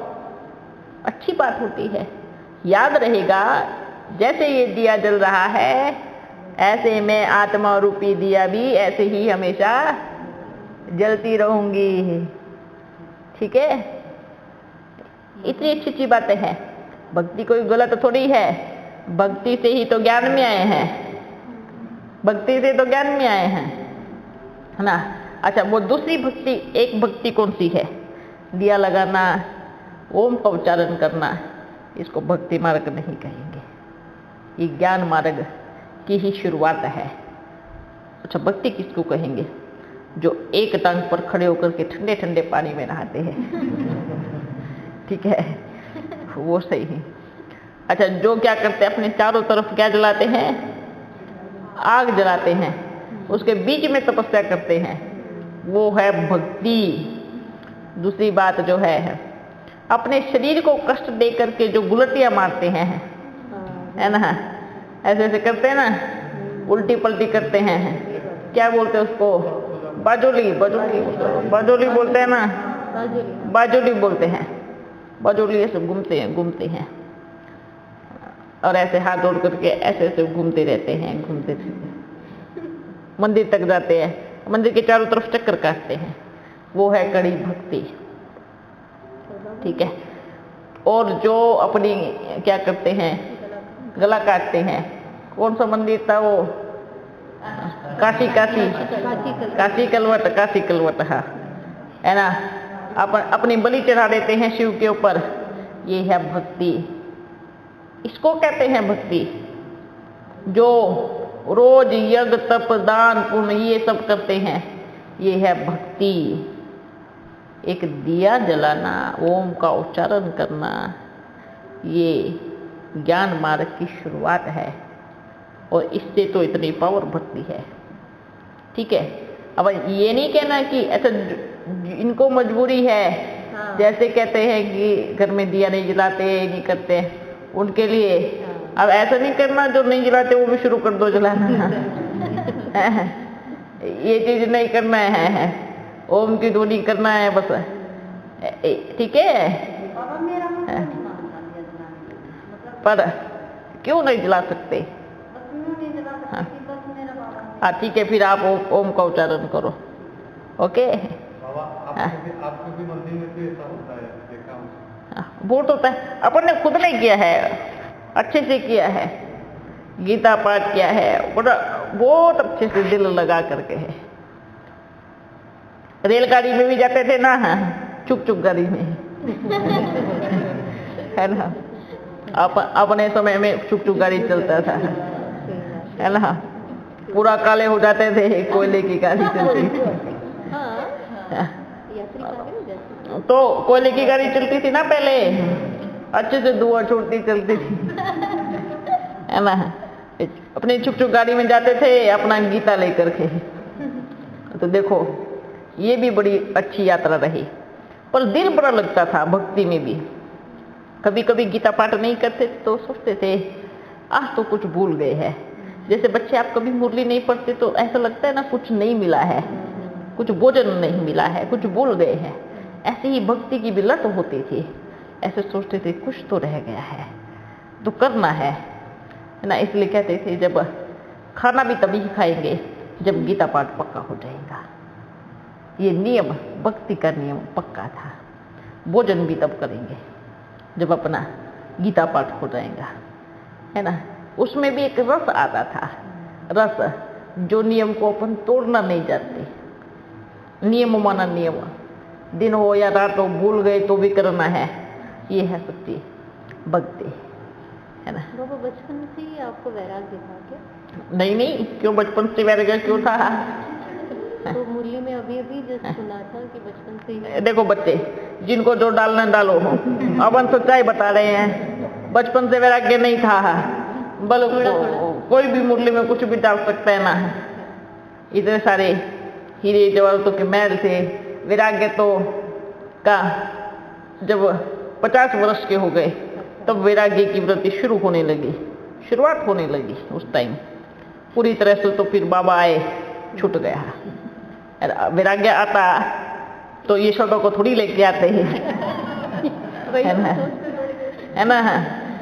अच्छी बात होती है। याद रहेगा जैसे ये दिया जल रहा है ऐसे मैं आत्मा रूपी दिया भी ऐसे ही हमेशा जलती रहूंगी, ठीक है। इतनी अच्छी अच्छी बातें हैं। भक्ति कोई गलत थोड़ी है, भक्ति से ही तो ज्ञान में आए हैं, भक्ति से तो ज्ञान में आए हैं, है ना। अच्छा वो दूसरी भक्ति, एक भक्ति कौन सी है? दिया लगाना, ओम का उच्चारण करना, इसको भक्ति मार्ग नहीं कहेंगे, ये ज्ञान मार्ग की ही शुरुआत है। अच्छा भक्ति किसको कहेंगे? जो एक टांग पर खड़े होकर के ठंडे ठंडे पानी में नहाते हैं, ठीक है, वो सही है। अच्छा जो क्या करते हैं, अपने चारों तरफ क्या जलाते हैं? आग जलाते हैं, उसके बीच में तपस्या करते हैं, वो है भक्ति। दूसरी बात जो है, अपने शरीर को कष्ट दे करके जो गुलटियां मारते हैं, है ना, ऐसे ऐसे करते हैं ना, उल्टी पलटी करते हैं, क्या बोलते हैं उसको? बाजोली, बाजोली, बाजोली बोलते हैं ना, बाजोली बोलते हैं। बाजोली ऐसे घूमते हैं, घूमते हैं और ऐसे हाथ जोड़ करके ऐसे ऐसे घूमते रहते हैं, घूमते रहते, मंदिर तक जाते हैं, मंदिर के चारों तरफ चक्कर काटते हैं, वो है कड़ी भक्ति, ठीक है। और जो अपनी क्या करते हैं, गला काटते हैं, कौन सा मंदिर था वो? काशी काशी काशी कलवट, काशी कलवट, हाँ, है ना। अपनी बलि चढ़ा देते हैं शिव के ऊपर, ये है भक्ति। इसको कहते हैं भक्ति। जो रोज यज्ञ तप दान पुण्य ये सब करते हैं, ये है भक्ति। एक दिया जलाना, ओम का उच्चारण करना, ये ज्ञान मार्ग की शुरुआत है, और इससे तो इतनी पावर भक्ति है। ठीक है। अब ये नहीं कहना कि ऐसा इनको मजबूरी है, जैसे कहते हैं कि घर में दिया नहीं जलाते, नहीं करते, उनके लिए अब ऐसा नहीं करना, जो नहीं जलाते वो भी शुरू कर दो जलाना। ये चीज नहीं करना है, ओम की ध्वनि करना है बस, ठीक है। पर क्यों नहीं जला सकते? हाँ ठीक है, फिर आप ओम का उच्चारण करो। ओके। आपके भी मंदिर में भी ऐसा होता है, देखा हूँ। बहुत होता है, अपन ने खुद नहीं किया है, अच्छे से किया है, गीता पाठ किया है, बड़ा बहुत अच्छे से दिल लगा करके है। रेलगाड़ी में भी जाते थे ना, चुक चुक गाड़ी में, है ना। अपने समय में चुक चुक गाड़ी चलता था, है ना। पूरा काले हो जाते थे, कोयले की गाड़ी चलती थी। तो कोयले की गाड़ी चलती थी ना पहले, अच्छे से धुआं छोड़ती चलती थी, है ना। अपने चुप चुप गाड़ी में जाते थे अपना गीता लेकर के। तो देखो ये भी बड़ी अच्छी यात्रा रही, पर दिल बड़ा लगता था भक्ति में भी। कभी कभी गीता पाठ नहीं करते तो सोचते थे आज तो कुछ भूल गए हैं। जैसे बच्चे आप कभी मुरली नहीं पढ़ते तो ऐसा लगता है ना कुछ नहीं मिला है, कुछ भोजन नहीं मिला है, कुछ भूल गए हैं। ऐसे ही भक्ति की भी लत होती थी, ऐसे सोचते थे कुछ तो रह गया है तो करना है ना। इसलिए कहते थे जब खाना भी तभी खाएंगे जब गीता पाठ पक्का हो जाएगा। ये नियम, भक्ति का नियम पक्का था। भोजन भी तब करेंगे जब अपना गीता पाठ हो जाएगा, है ना। उसमें भी एक रस आता था, रस जो नियम को अपन तोड़ना नहीं जानते। नियम माना नियम, दिन हो या रात हो, भूल गए तो भी करना है, ये है सच्ची भक्ति, है ना। बाबा बचपन से ही आपको वैराग्य था क्या? नहीं, क्यों बचपन से वैराग्य क्यों था? तो मुरली में अभी जस्ट सुना था कि बचपन से ही। देखो बच्चे, जिनको जो डालना डालो, अपन सच्चाई बता रहे हैं। बचपन से वैराग्य नहीं था, बल कोई भी मुरली में कुछ भी डाल सकता है ना। इतने सारे हीरे जवाहरातों के महल थे। वैराग्य तो का जब 50 वर्ष के हो गए तब वैराग्य की वृत्ति शुरू होने लगी, शुरुआत होने लगी। उस टाइम पूरी तरह से तो फिर बाबा आए, छूट गया। वैराग्य आता तो ये शब्दों को थोड़ी लेके आते हैं, है ना।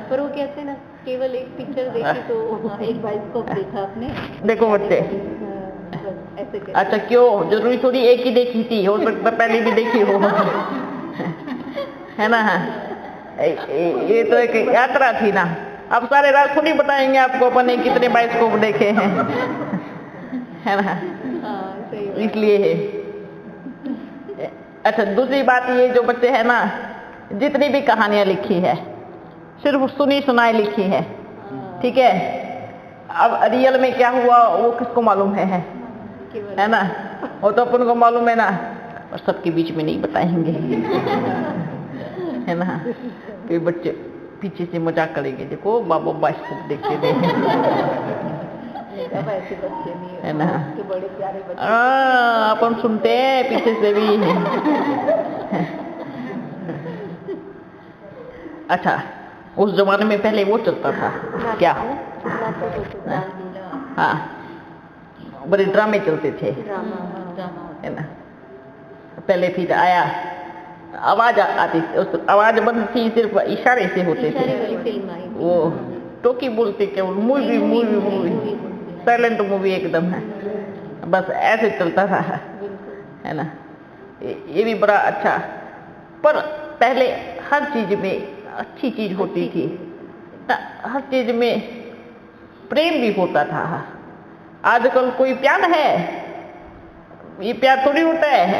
पर वो कहते ना केवल एक पिक्चर देखी तो एक बाइस्कोप देखा आपने। देखो बच्चे, अच्छा क्यों जरूरी थोड़ी एक ही देखी थी, हो सकता पहले भी देखी हो, है ना। ये तो एक यात्रा थी ना। अब सारे रात थोड़ी बताएंगे आपको अपन ने कितने बाइस्कोप देखे हैं, है ना। इसलिए है। अच्छा दूसरी बात ये, जो बच्चे हैं ना, जितनी भी कहानियां लिखी है सिर्फ सुनी सुनाई लिखी है, ठीक है। अब रियल में क्या हुआ वो किसको मालूम है ना। वो तो अपन को मालूम है ना, और सबके बीच में नहीं बताएंगे, है ना। कोई बच्चे पीछे से मजाक करेंगे, देखो बाबा बाइस्कोप देखते थे, है ना। अपन सुनते हैं पीछे से भी। अच्छा उस जमाने में पहले वो चलता था क्या, हाँ बड़े ड्रामे चलते थे, है ना। पहले फिर आया, आवाज आती थी, उस आवाज बंद थी, सिर्फ इशारे से होते थे। वो टोकी बोलते केवल, मूवी साइलेंट मूवी एकदम है, बस ऐसे चलता था, है ना। ये भी बड़ा अच्छा। पर पहले हर चीज में अच्छी चीज होती थी, हर चीज में प्रेम भी होता था, आजकल कोई प्यार है, ये प्यार थोड़ी होता है।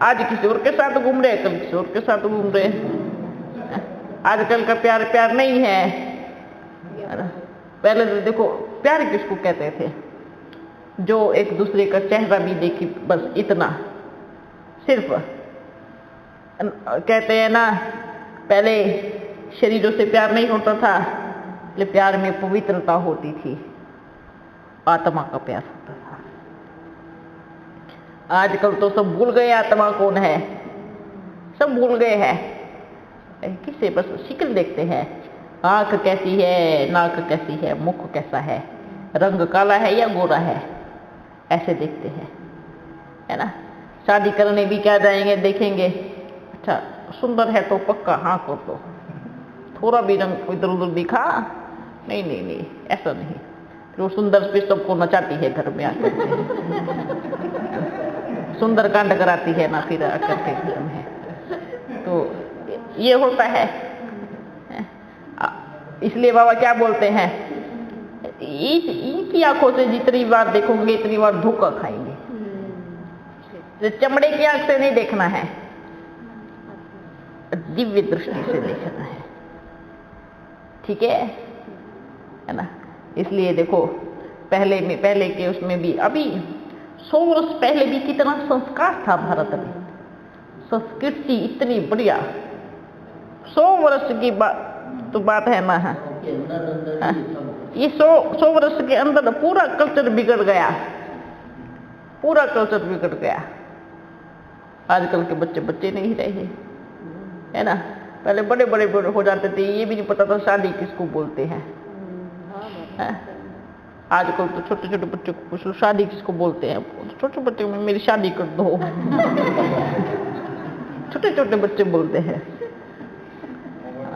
आज किसी और के साथ घूम रहे, कल किसी और के साथ घूम रहे। आजकल का प्यार प्यार नहीं है। पहले तो देखो प्यार किसको कहते थे, जो एक दूसरे का चेहरा भी देखी, बस इतना, सिर्फ कहते हैं ना, पहले शरीरों से प्यार नहीं होता था, लेकिन प्यार में पवित्रता होती थी, आत्मा का प्यार होता था। आजकल तो सब भूल गए आत्मा कौन है, सब भूल गए हैं। किसे बस शक्ल देखते हैं, आंख कैसी है, नाक कैसी है, मुख कैसा है, रंग काला है या गोरा है, ऐसे देखते हैं, है ना। शादी करने भी क्या जाएंगे, देखेंगे, अच्छा सुंदर है तो पक्का हाँ कर दो, थोड़ा भी रंग इधर उधर दिखा, नहीं नहीं नहीं, ऐसा नहीं। जो सुंदर पे सबको नचाती है घर में आकर के, सुंदर कांड कराती है ना फिर आकर के घर में, तो ये होता है। इसलिए बाबा क्या बोलते हैं, इनकी आंखों से जितनी बार देखोगे इतनी बार धोखा खाएंगे। चमड़े की आंख से नहीं देखना है, दिव्य दृष्टि से देखना है, ठीक है ना। इसलिए देखो पहले के उसमें भी, अभी 100 वर्ष पहले भी कितना संस्कार था भारत में, संस्कृति इतनी बढ़िया। 100 वर्ष की तो बात है ना। ये 100 वर्ष के अंदर पूरा कल्चर बिगड़ गया, पूरा कल्चर बिगड़ गया। आजकल के बच्चे बच्चे नहीं रहे, है ना। पहले बड़े बड़े हो जाते थे, ये भी नहीं पता था शादी किसको बोलते हैं। आजकल तो छोटे छोटे बच्चों को पूछ लो शादी किसको बोलते हैं, छोटे बच्चों में मेरी शादी कर दो छोटे छोटे बच्चे बोलते हैं।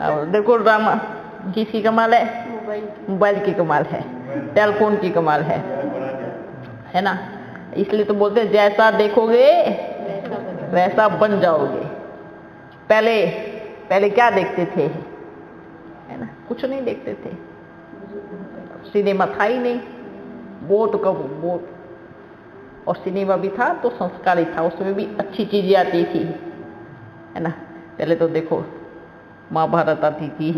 और देखो ड्रामा किसकी कमाल है, मोबाइल की कमाल है, टेलीफोन की कमाल है ना। इसलिए तो बोलते हैं जैसा देखोगे वैसा बन जाओगे। पहले क्या देखते थे, है ना, कुछ नहीं देखते थे, सिनेमा था ही नहीं, बोट का बोट, और सिनेमा भी था तो संस्कारी था, उसमें भी अच्छी चीजें आती थी, है ना। पहले तो देखो महाभारत आती थी,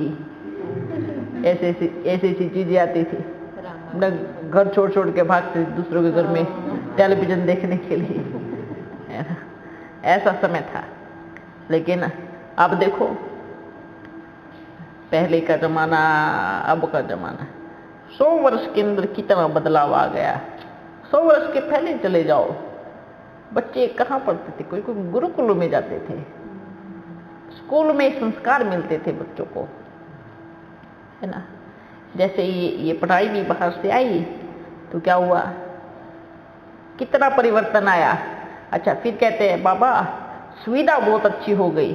ऐसी चीजें आती थी, अपना घर छोड़ के भागते दूसरों के घर में टेलीविजन देखने के लिए, है ना। ऐसा समय था। लेकिन अब देखो पहले का जमाना अब का जमाना, 100 वर्ष के अंदर कितना बदलाव आ गया। 100 वर्ष के पहले चले जाओ, बच्चे कहाँ पढ़ते थे, कोई गुरुकुल में जाते थे, स्कूल में संस्कार मिलते थे बच्चों को, है ना। जैसे ये पढ़ाई भी बाहर से आई तो क्या हुआ, कितना परिवर्तन आया। अच्छा फिर कहते हैं बाबा सुविधा बहुत अच्छी हो गई।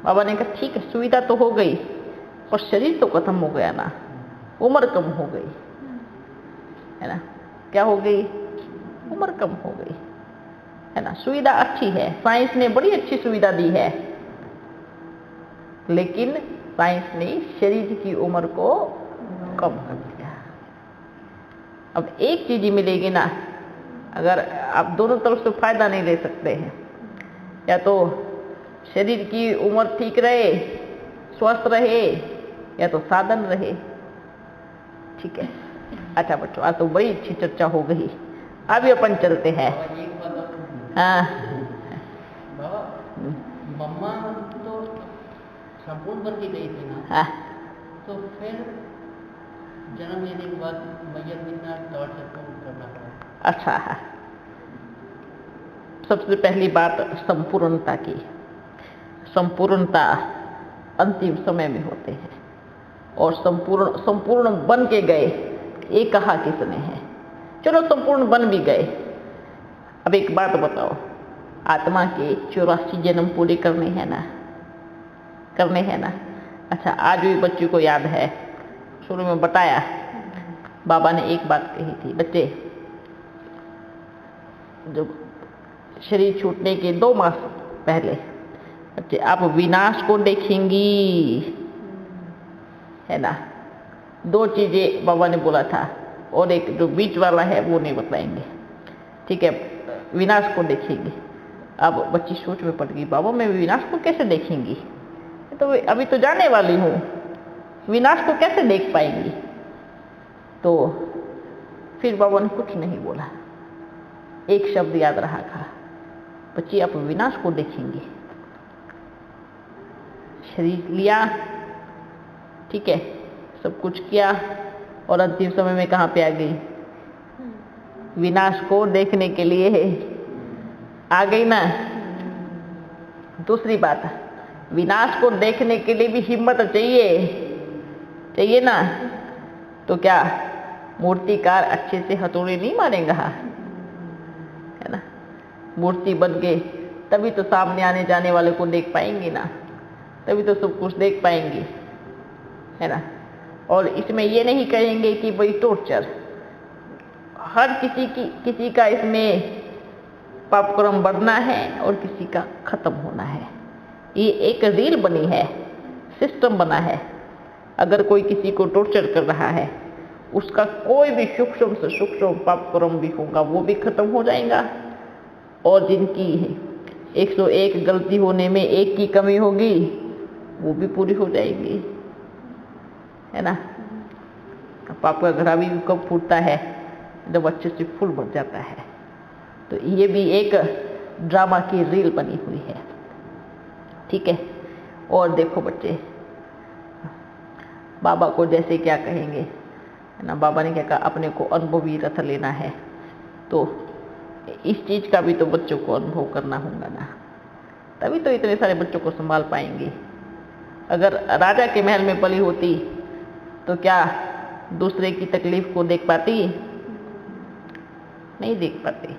बाबा ने कहा ठीक है सुविधा तो हो गई, पर शरीर तो खत्म हो गया ना, उम्र कम हो गई, है ना। क्या हो गई, उम्र कम हो गई, है ना। सुविधा अच्छी है, साइंस ने बड़ी अच्छी सुविधा दी है, लेकिन साइंस ने शरीर की उम्र को कम कर दिया। अब एक चीज ही मिलेगी ना, अगर आप दोनों तरफ से फायदा नहीं ले सकते हैं, या तो शरीर की उम्र ठीक रहे, स्वस्थ रहे, या तो साधन रहे, ठीक है। अच्छा बच्चों आज तो बड़ी अच्छी चर्चा हो गई, अभी अपन चलते हैं। हाँ मम्मा तो संपूर्ण बन के गई थी ना, हाँ तो फिर जन्म लेने के बाद मैया बिना दौड़ करना पड़ा। अच्छा है। सबसे पहली बात संपूर्णता की, संपूर्णता अंतिम समय में होते हैं, और संपूर्ण बन के गए, ये कहा किसने है। चलो संपूर्ण बन भी गए। अब एक बात बताओ, आत्मा के 84 जन्म पूरे करने हैं ना, करने हैं ना। अच्छा आज भी बच्चों को याद है, शुरू में बताया बाबा ने एक बात कही थी, बच्चे जो शरीर छूटने के 2 मास पहले, बच्चे आप विनाश को देखेंगी, है ना। 2 चीजें बाबा ने बोला था, और एक जो बीच वाला है वो नहीं बताएंगे। ठीक है, विनाश को देखेंगे। अब बच्ची सोच में पड़ गई, बाबा मैं विनाश को कैसे देखेंगी, तो अभी तो जाने वाली हूँ, विनाश को कैसे देख पाएंगी। तो फिर बाबा ने कुछ नहीं बोला, एक शब्द याद रहा, कहा बच्ची आप विनाश को देखेंगे। शरीर लिया, ठीक है, सब कुछ किया, और अंतिम समय में कहाँ पे आ गई, विनाश को देखने के लिए आ गई ना। दूसरी बात, विनाश को देखने के लिए भी हिम्मत चाहिए ना। तो क्या मूर्तिकार अच्छे से हथौड़े नहीं मारेगा, है ना। मूर्ति बन के तभी तो सामने आने जाने वाले को देख पाएंगे ना, तभी तो सब कुछ देख पाएंगे, है ना। और इसमें ये नहीं कहेंगे कि भाई टॉर्चर, हर किसी का इसमें पाप कर्म बढ़ना है और किसी का खत्म होना है। ये एक रील बनी है, सिस्टम बना है। अगर कोई किसी को टॉर्चर कर रहा है, उसका कोई भी सूक्ष्म से सूक्ष्म पाप कर्म भी होगा वो भी खत्म हो जाएगा, और जिनकी 101 गलती होने में एक की कमी होगी वो भी पूरी हो जाएगी, है ना। पाप का घड़ा भी कब फूटता है, जब अच्छे से फूल भर जाता है। तो ये भी एक ड्रामा की रील बनी हुई है, ठीक है। और देखो बच्चे, बाबा को जैसे क्या कहेंगे, है ना, बाबा ने क्या कहा, अपने को अनुभवी रथ लेना है। तो इस चीज का भी तो बच्चों को अनुभव करना होगा ना, तभी तो इतने सारे बच्चों को संभाल पाएंगे। अगर राजा के महल में पली होती तो क्या दूसरे की तकलीफ को देख पाती, नहीं देख पाती।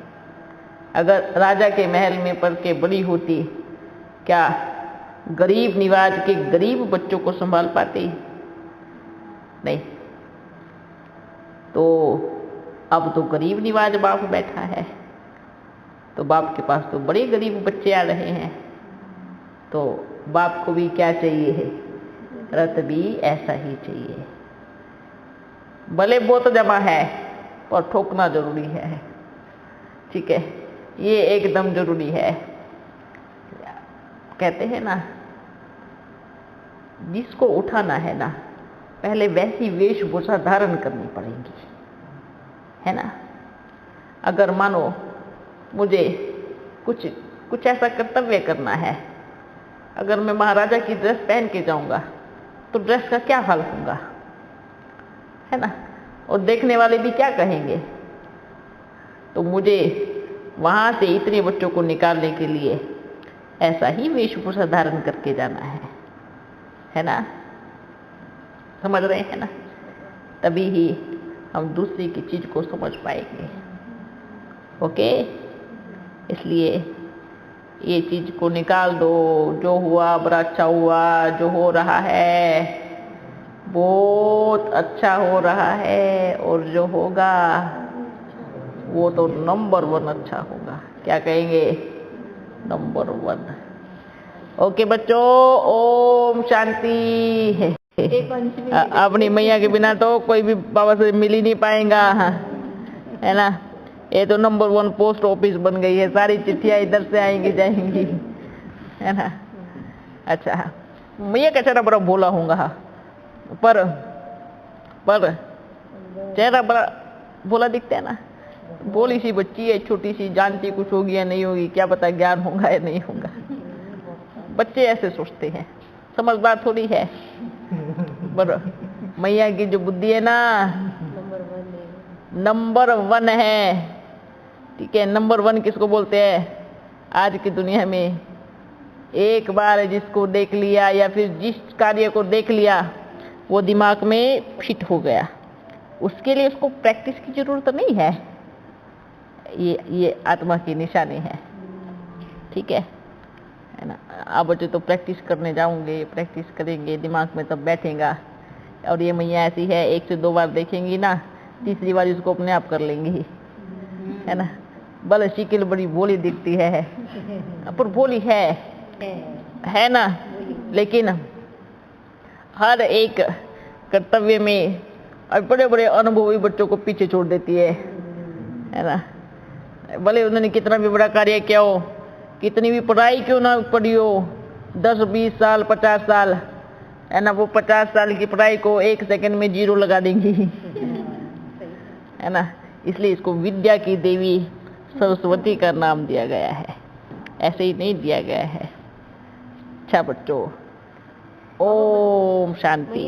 अगर राजा के महल में पल के बड़ी होती, क्या गरीब निवाज के गरीब बच्चों को संभाल पाती, नहीं। तो अब तो गरीब निवाज बाप बैठा है, तो बाप के पास तो बड़े गरीब बच्चे आ रहे हैं, तो बाप को भी क्या चाहिए है, रथ भी ऐसा ही चाहिए। भले बहुत जमा है पर ठोकना जरूरी है, ठीक है, ये एकदम जरूरी है। कहते हैं ना, जिसको उठाना है ना, पहले वैसी वेशभूषा धारण करनी पड़ेगी, है ना। अगर मानो मुझे कुछ ऐसा कर्तव्य करना है, अगर मैं महाराजा की ड्रेस पहन के जाऊंगा तो ड्रेस का क्या हाल होगा, है ना। और देखने वाले भी क्या कहेंगे। तो मुझे वहां से इतने बच्चों को निकालने के लिए ऐसा ही वेशभूषा धारण करके जाना है ना। समझ रहे हैं ना, तभी ही हम दूसरी की चीज को समझ पाएंगे। ओके, इसलिए ये चीज को निकाल दो। जो हुआ बड़ा अच्छा हुआ, जो हो रहा है बहुत अच्छा हो रहा है, और जो होगा वो तो नंबर 1 अच्छा होगा। क्या कहेंगे, नंबर 1। ओके बच्चों, ओम शांति। अपनी मैया के बिना तो कोई भी बाबा से मिल ही नहीं पाएगा, है ना। ये तो नंबर 1 पोस्ट ऑफिस बन गई है, सारी चिट्ठियां इधर से आएंगी जाएंगी, है ना। अच्छा, मैया का चेहरा बड़ा भोला होगा, पर चेहरा बड़ा भोला दिखता है ना। भोली सी बच्ची है, छोटी सी, जानती कुछ होगी या नहीं होगी, क्या पता ज्ञान होगा या नहीं होगा। बच्चे ऐसे सोचते हैं, समझदार थोड़ी है। पर मैया की जो बुद्धि है ना, नंबर 1 है, ठीक है। नंबर 1 किसको बोलते हैं आज की दुनिया में? एक बार जिसको देख लिया या फिर जिस कार्य को देख लिया वो दिमाग में फिट हो गया, उसके लिए उसको प्रैक्टिस की जरूरत नहीं है। ये आत्मा की निशानी है, ठीक है ना। आप बच्चे तो प्रैक्टिस करने जाओगे, प्रैक्टिस करेंगे, दिमाग में तब बैठेगा। और ये मैया ऐसी है, 1 से 2 बार देखेंगी ना, तीसरी बार इसको अपने आप कर लेंगी, है ना। भले शिकिल बड़ी भोली दिखती है पर भोली है ना। लेकिन हर एक कर्तव्य में और बड़े बड़े अनुभवी बच्चों को पीछे छोड़ देती है ना। भले उन्होंने कितना भी बड़ा कार्य किया हो, कितनी भी पढ़ाई क्यों ना पढ़ी हो, 10-20 साल 50 साल, है ना, वो 50 साल की पढ़ाई को 1 सेकंड में 0 लगा देंगी, है ना। इसलिए इसको विद्या की देवी सरस्वती का नाम दिया गया है, ऐसे ही नहीं दिया गया है। अच्छा बच्चों, ओम शांति।